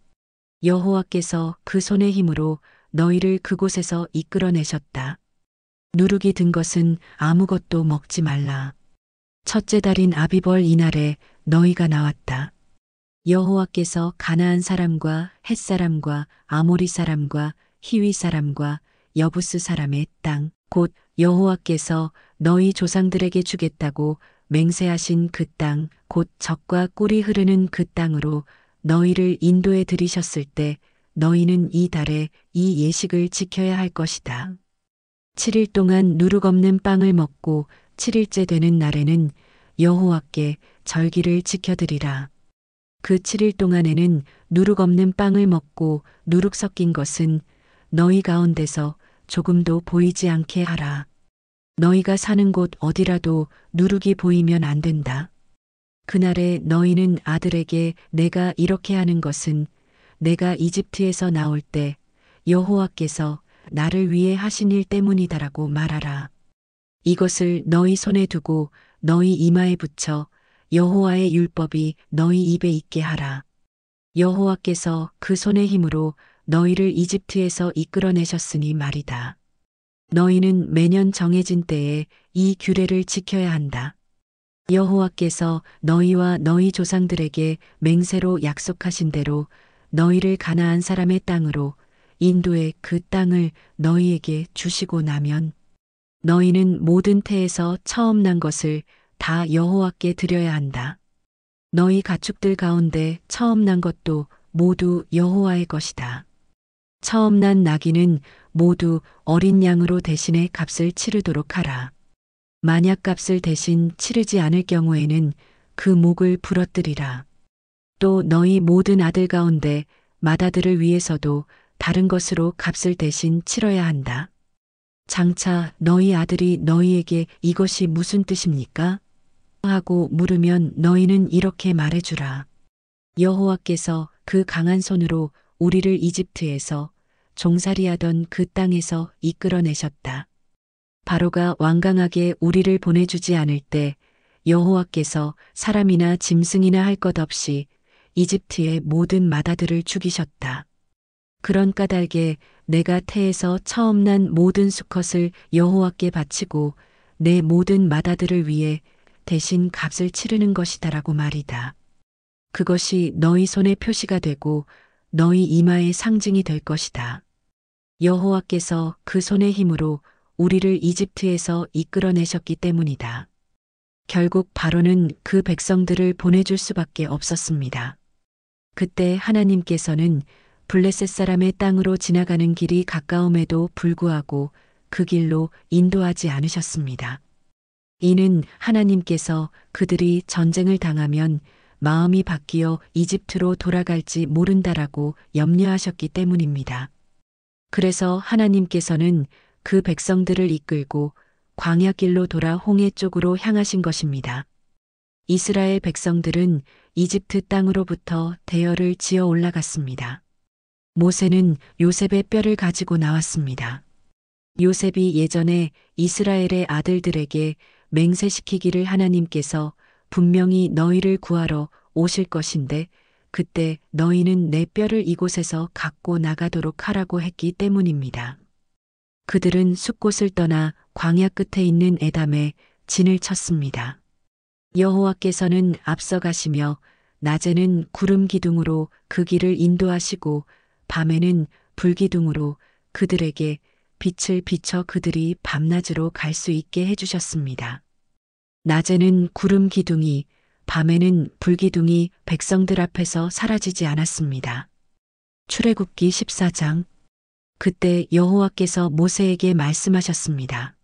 여호와께서 그 손의 힘으로 너희를 그곳에서 이끌어내셨다. 누룩이 든 것은 아무것도 먹지 말라. 첫째 달인 아비벌 이날에 너희가 나왔다. 여호와께서 가나안 사람과 헷 사람과 아모리 사람과 히위 사람과 여부스 사람의 땅, 곧 여호와께서 너희 조상들에게 주겠다고 맹세하신 그 땅, 곧 젖과 꿀이 흐르는 그 땅으로 너희를 인도해 들이셨을 때 너희는 이 달에 이 예식을 지켜야 할 것이다. 7일 동안 누룩 없는 빵을 먹고 7일째 되는 날에는 여호와께 절기를 지켜드리라. 그 7일 동안에는 누룩 없는 빵을 먹고 누룩 섞인 것은 너희 가운데서 조금도 보이지 않게 하라. 너희가 사는 곳 어디라도 누룩이 보이면 안 된다. 그날에 너희는 아들에게 내가 이렇게 하는 것은 내가 이집트에서 나올 때 여호와께서 나를 위해 하신 일 때문이다라고 말하라. 이것을 너희 손에 두고 너희 이마에 붙여 여호와의 율법이 너희 입에 있게 하라. 여호와께서 그 손의 힘으로 너희를 이집트에서 이끌어내셨으니 말이다. 너희는 매년 정해진 때에 이 규례를 지켜야 한다. 여호와께서 너희와 너희 조상들에게 맹세로 약속하신 대로 너희를 가나안 사람의 땅으로 인도의 그 땅을 너희에게 주시고 나면 너희는 모든 태에서 처음 난 것을 다 여호와께 드려야 한다. 너희 가축들 가운데 처음 난 것도 모두 여호와의 것이다. 처음 난 나귀는 모두 어린 양으로 대신에 값을 치르도록 하라. 만약 값을 대신 치르지 않을 경우에는 그 목을 부러뜨리라. 또 너희 모든 아들 가운데 맏아들을 위해서도 다른 것으로 값을 대신 치러야 한다. 장차 너희 아들이 너희에게 이것이 무슨 뜻입니까? 하고 물으면 너희는 이렇게 말해주라. 여호와께서 그 강한 손으로 우리를 이집트에서 종살이하던 그 땅에서 이끌어내셨다. 바로가 완강하게 우리를 보내주지 않을 때 여호와께서 사람이나 짐승이나 할 것 없이 이집트의 모든 마다들을 죽이셨다. 그런 까닭에 내가 태에서 처음 난 모든 수컷을 여호와께 바치고 내 모든 마다들을 위해 대신 값을 치르는 것이다라고 말이다. 그것이 너희 손의 표시가 되고 너희 이마의 상징이 될 것이다. 여호와께서 그 손의 힘으로 우리를 이집트에서 이끌어내셨기 때문이다. 결국 바로는 그 백성들을 보내줄 수밖에 없었습니다. 그때 하나님께서는 블레셋 사람의 땅으로 지나가는 길이 가까움에도 불구하고 그 길로 인도하지 않으셨습니다. 이는 하나님께서 그들이 전쟁을 당하면 마음이 바뀌어 이집트로 돌아갈지 모른다라고 염려하셨기 때문입니다. 그래서 하나님께서는 그 백성들을 이끌고 광야길로 돌아 홍해 쪽으로 향하신 것입니다. 이스라엘 백성들은 이집트 땅으로부터 대열을 지어 올라갔습니다. 모세는 요셉의 뼈를 가지고 나왔습니다. 요셉이 예전에 이스라엘의 아들들에게 맹세시키기를 하나님께서 분명히 너희를 구하러 오실 것인데 그때 너희는 내 뼈를 이곳에서 갖고 나가도록 하라고 했기 때문입니다. 그들은 숲곳을 떠나 광야 끝에 있는 에담에 진을 쳤습니다. 여호와께서는 앞서가시며 낮에는 구름 기둥으로 그 길을 인도하시고 밤에는 불기둥으로 그들에게 빛을 비춰 그들이 밤낮으로 갈 수 있게 해주셨습니다. 낮에는 구름 기둥이 밤에는 불기둥이 백성들 앞에서 사라지지 않았습니다. 출애굽기 14장. 그때 여호와께서 모세에게 말씀하셨습니다.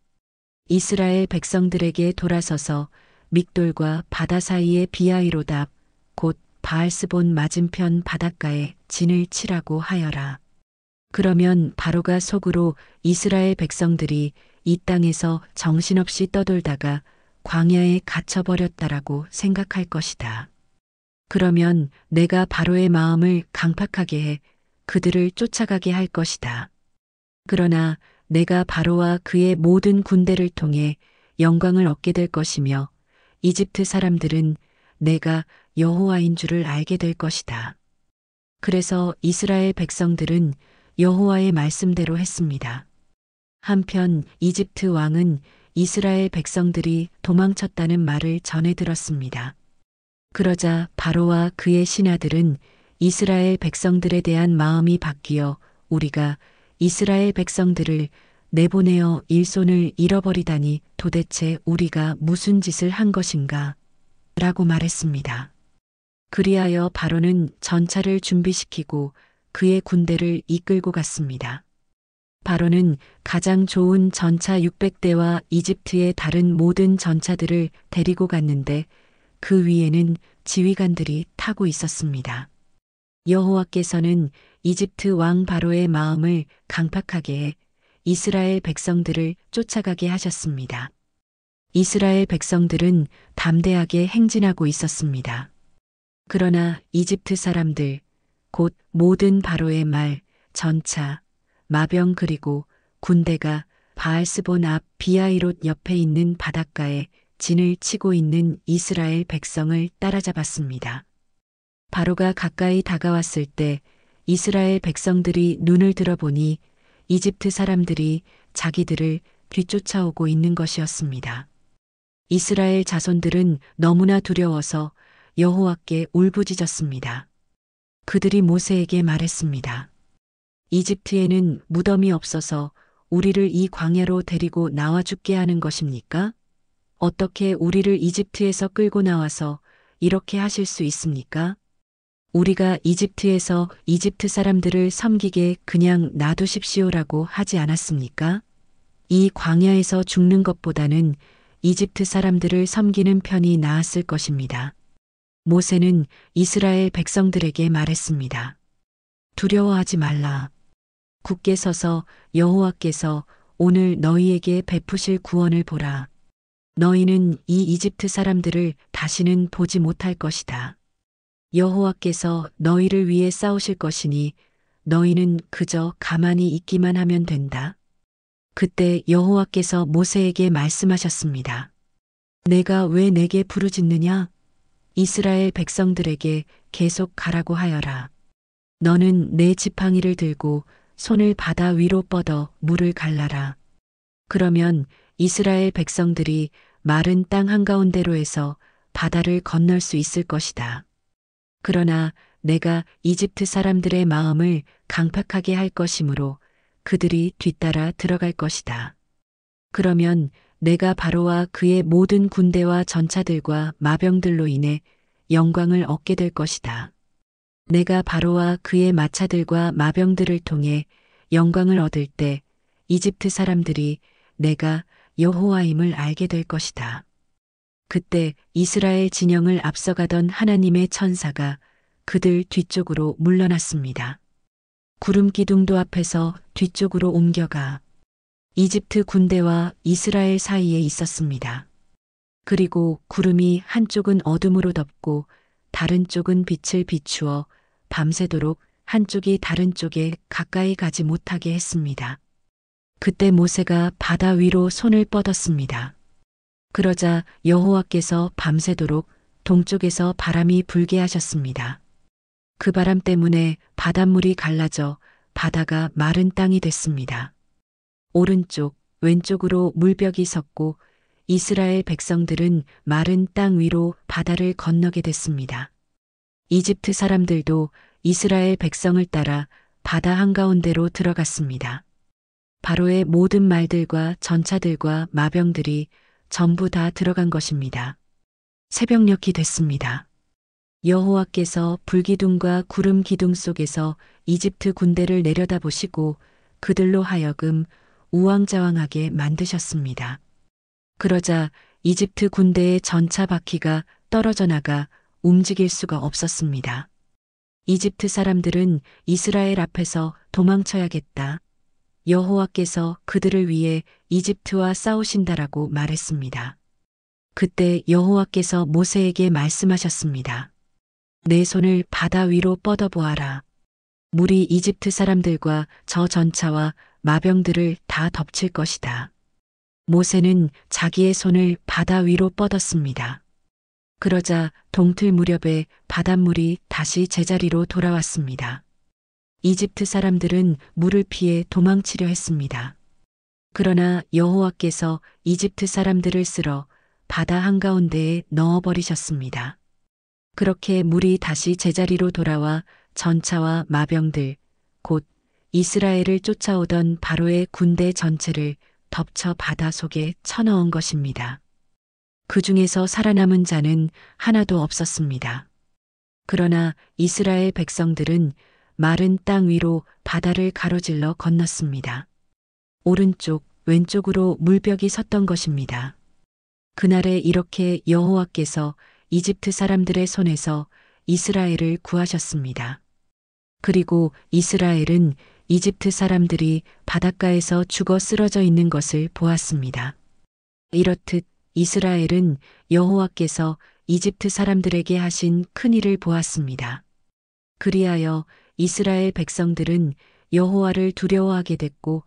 이스라엘 백성들에게 돌아서서 믹돌과 바다 사이의 비아이로답 곧 바알스본 맞은편 바닷가에 진을 치라고 하여라. 그러면 바로가 속으로 이스라엘 백성들이 이 땅에서 정신없이 떠돌다가 광야에 갇혀버렸다라고 생각할 것이다. 그러면 내가 바로의 마음을 강팍하게 해 그들을 쫓아가게 할 것이다. 그러나 내가 바로와 그의 모든 군대를 통해 영광을 얻게 될 것이며 이집트 사람들은 내가 여호와인 줄을 알게 될 것이다. 그래서 이스라엘 백성들은 여호와의 말씀대로 했습니다. 한편 이집트 왕은 이스라엘 백성들이 도망쳤다는 말을 전해 들었습니다. 그러자 바로와 그의 신하들은 이스라엘 백성들에 대한 마음이 바뀌어 우리가 이스라엘 백성들을 내보내어 일손을 잃어버리다니 도대체 우리가 무슨 짓을 한 것인가? 라고 말했습니다. 그리하여 바로는 전차를 준비시키고 그의 군대를 이끌고 갔습니다. 바로는 가장 좋은 전차 600대와 이집트의 다른 모든 전차들을 데리고 갔는데 그 위에는 지휘관들이 타고 있었습니다. 여호와께서는 이집트 왕 바로의 마음을 강팍하게 해 이스라엘 백성들을 쫓아가게 하셨습니다. 이스라엘 백성들은 담대하게 행진하고 있었습니다. 그러나 이집트 사람들, 곧 모든 바로의 말, 전차, 마병 그리고 군대가 바알스본 앞 비아이롯 옆에 있는 바닷가에 진을 치고 있는 이스라엘 백성을 따라잡았습니다. 바로가 가까이 다가왔을 때 이스라엘 백성들이 눈을 들어보니 이집트 사람들이 자기들을 뒤쫓아오고 있는 것이었습니다. 이스라엘 자손들은 너무나 두려워서 여호와께 울부짖었습니다. 그들이 모세에게 말했습니다. 이집트에는 무덤이 없어서 우리를 이 광야로 데리고 나와 죽게 하는 것입니까? 어떻게 우리를 이집트에서 끌고 나와서 이렇게 하실 수 있습니까? 우리가 이집트에서 이집트 사람들을 섬기게 그냥 놔두십시오라고 하지 않았습니까? 이 광야에서 죽는 것보다는 이집트 사람들을 섬기는 편이 나았을 것입니다. 모세는 이스라엘 백성들에게 말했습니다. 두려워하지 말라. 굳게 서서 여호와께서 오늘 너희에게 베푸실 구원을 보라. 너희는 이 이집트 사람들을 다시는 보지 못할 것이다. 여호와께서 너희를 위해 싸우실 것이니 너희는 그저 가만히 있기만 하면 된다. 그때 여호와께서 모세에게 말씀하셨습니다. 내가 왜 내게 부르짖느냐? 이스라엘 백성들에게 계속 가라고 하여라. 너는 내 지팡이를 들고 손을 바다 위로 뻗어 물을 갈라라. 그러면 이스라엘 백성들이 마른 땅 한가운데로 해서 바다를 건널 수 있을 것이다. 그러나 내가 이집트 사람들의 마음을 강팍하게 할 것이므로 그들이 뒤따라 들어갈 것이다. 그러면 내가 바로와 그의 모든 군대와 전차들과 마병들로 인해 영광을 얻게 될 것이다. 내가 바로와 그의 마차들과 마병들을 통해 영광을 얻을 때 이집트 사람들이 내가 여호와임을 알게 될 것이다. 그때 이스라엘 진영을 앞서가던 하나님의 천사가 그들 뒤쪽으로 물러났습니다. 구름 기둥도 앞에서 뒤쪽으로 옮겨가 이집트 군대와 이스라엘 사이에 있었습니다. 그리고 구름이 한쪽은 어둠으로 덮고 다른 쪽은 빛을 비추어 밤새도록 한쪽이 다른 쪽에 가까이 가지 못하게 했습니다. 그때 모세가 바다 위로 손을 뻗었습니다. 그러자 여호와께서 밤새도록 동쪽에서 바람이 불게 하셨습니다. 그 바람 때문에 바닷물이 갈라져 바다가 마른 땅이 됐습니다. 오른쪽, 왼쪽으로 물벽이 섰고 이스라엘 백성들은 마른 땅 위로 바다를 건너게 됐습니다. 이집트 사람들도 이스라엘 백성을 따라 바다 한가운데로 들어갔습니다. 바로의 모든 말들과 전차들과 마병들이 전부 다 들어간 것입니다. 새벽녘이 됐습니다. 여호와께서 불기둥과 구름 기둥 속에서 이집트 군대를 내려다보시고 그들로 하여금 우왕좌왕하게 만드셨습니다. 그러자 이집트 군대의 전차 바퀴가 떨어져 나가 움직일 수가 없었습니다. 이집트 사람들은 이스라엘 앞에서 도망쳐야겠다. 여호와께서 그들을 위해 이집트와 싸우신다라고 말했습니다. 그때 여호와께서 모세에게 말씀하셨습니다. 내 손을 바다 위로 뻗어보아라. 물이 이집트 사람들과 저 전차와 마병들을 다 덮칠 것이다. 모세는 자기의 손을 바다 위로 뻗었습니다. 그러자 동틀 무렵에 바닷물이 다시 제자리로 돌아왔습니다. 이집트 사람들은 물을 피해 도망치려 했습니다. 그러나 여호와께서 이집트 사람들을 쓸어 바다 한가운데에 넣어버리셨습니다. 그렇게 물이 다시 제자리로 돌아와 전차와 마병들, 곧 이스라엘을 쫓아오던 바로의 군대 전체를 덮쳐 바다 속에 쳐넣은 것입니다. 그 중에서 살아남은 자는 하나도 없었습니다. 그러나 이스라엘 백성들은 마른 땅 위로 바다를 가로질러 건넜습니다. 오른쪽, 왼쪽으로 물벽이 섰던 것입니다. 그날에 이렇게 여호와께서 이집트 사람들의 손에서 이스라엘을 구하셨습니다. 그리고 이스라엘은 이집트 사람들이 바닷가에서 죽어 쓰러져 있는 것을 보았습니다. 이렇듯 이스라엘은 여호와께서 이집트 사람들에게 하신 큰 일을 보았습니다. 그리하여 이스라엘 백성들은 여호와를 두려워하게 됐고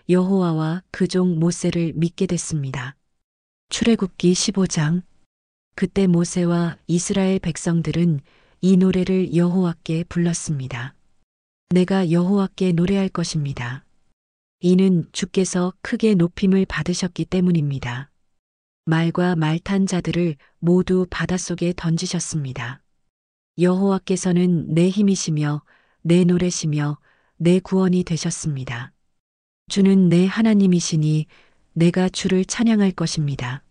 여호와와 그 종 모세를 믿게 됐습니다. 출애굽기 15장. 그때 모세와 이스라엘 백성들은 이 노래를 여호와께 불렀습니다. 내가 여호와께 노래할 것입니다. 이는 주께서 크게 높임을 받으셨기 때문입니다. 말과 말 탄 자들을 모두 바닷속에 던지셨습니다. 여호와께서는 내 힘이시며 내 노래시며 내 구원이 되셨습니다. 주는 내 하나님이시니 내가 주를 찬양할 것입니다.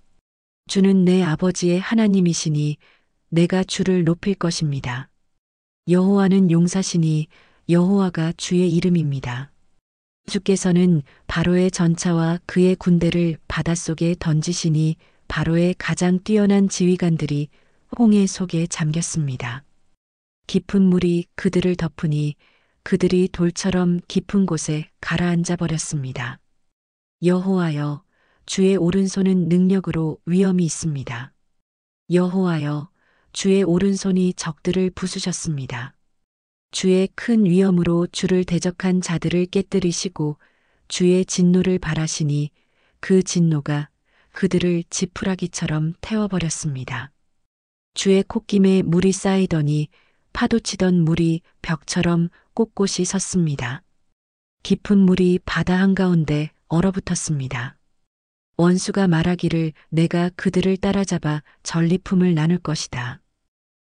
주는 내 아버지의 하나님이시니 내가 주를 높일 것입니다. 여호와는 용사시니 여호와가 주의 이름입니다. 주께서는 바로의 전차와 그의 군대를 바닷속에 던지시니 바로의 가장 뛰어난 지휘관들이 홍해 속에 잠겼습니다. 깊은 물이 그들을 덮으니 그들이 돌처럼 깊은 곳에 가라앉아 버렸습니다. 여호와여, 주의 오른손은 능력으로 위엄이 있습니다. 여호와여, 주의 오른손이 적들을 부수셨습니다. 주의 큰 위엄으로 주를 대적한 자들을 깨뜨리시고 주의 진노를 발하시니 그 진노가 그들을 지푸라기처럼 태워버렸습니다. 주의 콧김에 물이 쌓이더니 파도치던 물이 벽처럼 꼿꼿이 섰습니다. 깊은 물이 바다 한가운데 얼어붙었습니다. 원수가 말하기를 내가 그들을 따라잡아 전리품을 나눌 것이다.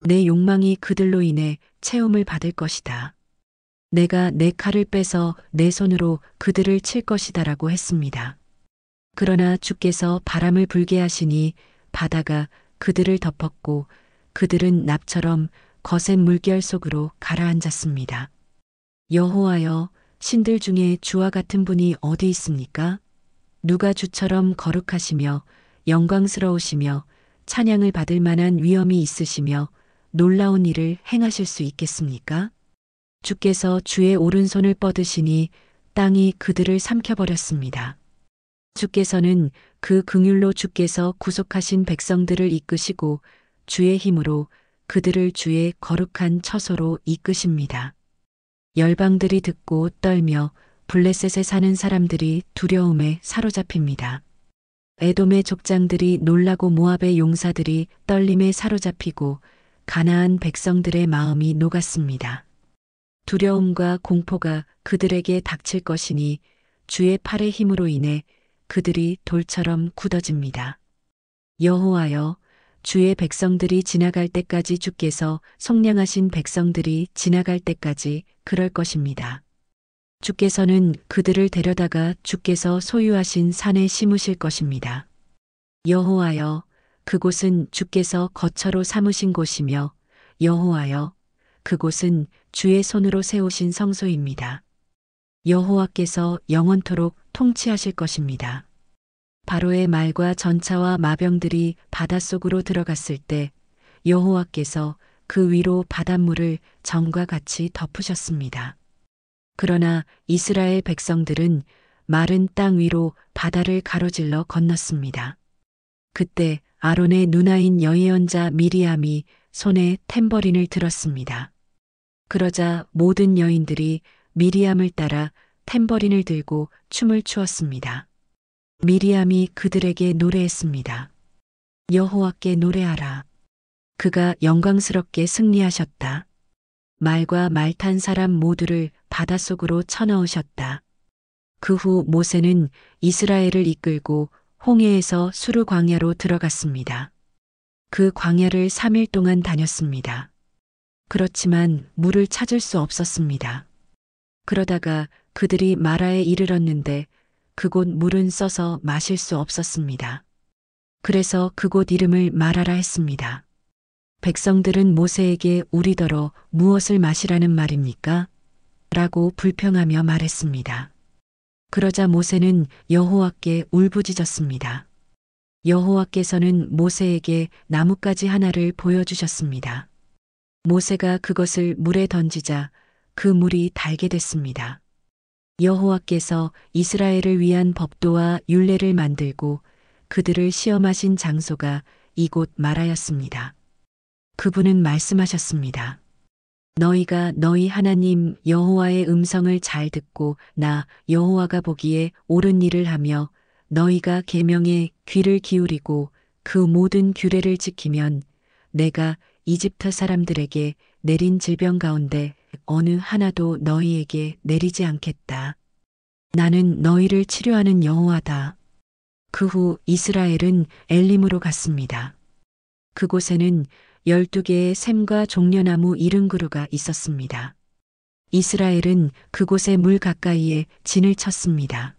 내 욕망이 그들로 인해 채움을 받을 것이다. 내가 내 칼을 빼서 내 손으로 그들을 칠 것이다라고 했습니다. 그러나 주께서 바람을 불게 하시니 바다가 그들을 덮었고 그들은 납처럼 거센 물결 속으로 가라앉았습니다. 여호와여, 신들 중에 주와 같은 분이 어디 있습니까? 누가 주처럼 거룩하시며 영광스러우시며 찬양을 받을 만한 위엄이 있으시며 놀라운 일을 행하실 수 있겠습니까? 주께서 주의 오른손을 뻗으시니 땅이 그들을 삼켜버렸습니다. 주께서는 그 긍휼로 주께서 구속하신 백성들을 이끄시고 주의 힘으로 그들을 주의 거룩한 처소로 이끄십니다. 열방들이 듣고 떨며 블레셋에 사는 사람들이 두려움에 사로잡힙니다. 에돔의 족장들이 놀라고 모압의 용사들이 떨림에 사로잡히고 가나안 백성들의 마음이 녹았습니다. 두려움과 공포가 그들에게 닥칠 것이니 주의 팔의 힘으로 인해 그들이 돌처럼 굳어집니다. 여호와여, 주의 백성들이 지나갈 때까지 주께서 속량하신 백성들이 지나갈 때까지 그럴 것입니다. 주께서는 그들을 데려다가 주께서 소유하신 산에 심으실 것입니다. 여호와여, 그곳은 주께서 거처로 삼으신 곳이며 여호와여, 그곳은 주의 손으로 세우신 성소입니다. 여호와께서 영원토록 통치하실 것입니다. 바로의 말과 전차와 마병들이 바닷속으로 들어갔을 때 여호와께서 그 위로 바닷물을 정과 같이 덮으셨습니다. 그러나 이스라엘 백성들은 마른 땅 위로 바다를 가로질러 건넜습니다. 그때 아론의 누나인 여예언자 미리암이 손에 탬버린을 들었습니다. 그러자 모든 여인들이 미리암을 따라 탬버린을 들고 춤을 추었습니다. 미리암이 그들에게 노래했습니다. 여호와께 노래하라. 그가 영광스럽게 승리하셨다. 말과 말 탄 사람 모두를 바닷속으로 쳐넣으셨다. 그 후 모세는 이스라엘을 이끌고 홍해에서 수르 광야로 들어갔습니다. 그 광야를 3일 동안 다녔습니다. 그렇지만 물을 찾을 수 없었습니다. 그러다가 그들이 마라에 이르렀는데 그곳 물은 써서 마실 수 없었습니다. 그래서 그곳 이름을 마라라 했습니다. 백성들은 모세에게 우리더러 무엇을 마시라는 말입니까? 라고 불평하며 말했습니다. 그러자 모세는 여호와께 울부짖었습니다. 여호와께서는 모세에게 나뭇가지 하나를 보여주셨습니다. 모세가 그것을 물에 던지자 그 물이 달게 됐습니다. 여호와께서 이스라엘을 위한 법도와 율례를 만들고 그들을 시험하신 장소가 이곳 마라였습니다. 그분은 말씀하셨습니다. 너희가 너희 하나님 여호와의 음성을 잘 듣고 나 여호와가 보기에 옳은 일을 하며 너희가 계명에 귀를 기울이고 그 모든 규례를 지키면 내가 이집트 사람들에게 내린 질병 가운데 어느 하나도 너희에게 내리지 않겠다. 나는 너희를 치료하는 여호와다. 그 후 이스라엘은 엘림으로 갔습니다. 그곳에는 12개의 샘과 종려나무 70그루가 있었습니다. 이스라엘은 그곳의 물 가까이에 진을 쳤습니다.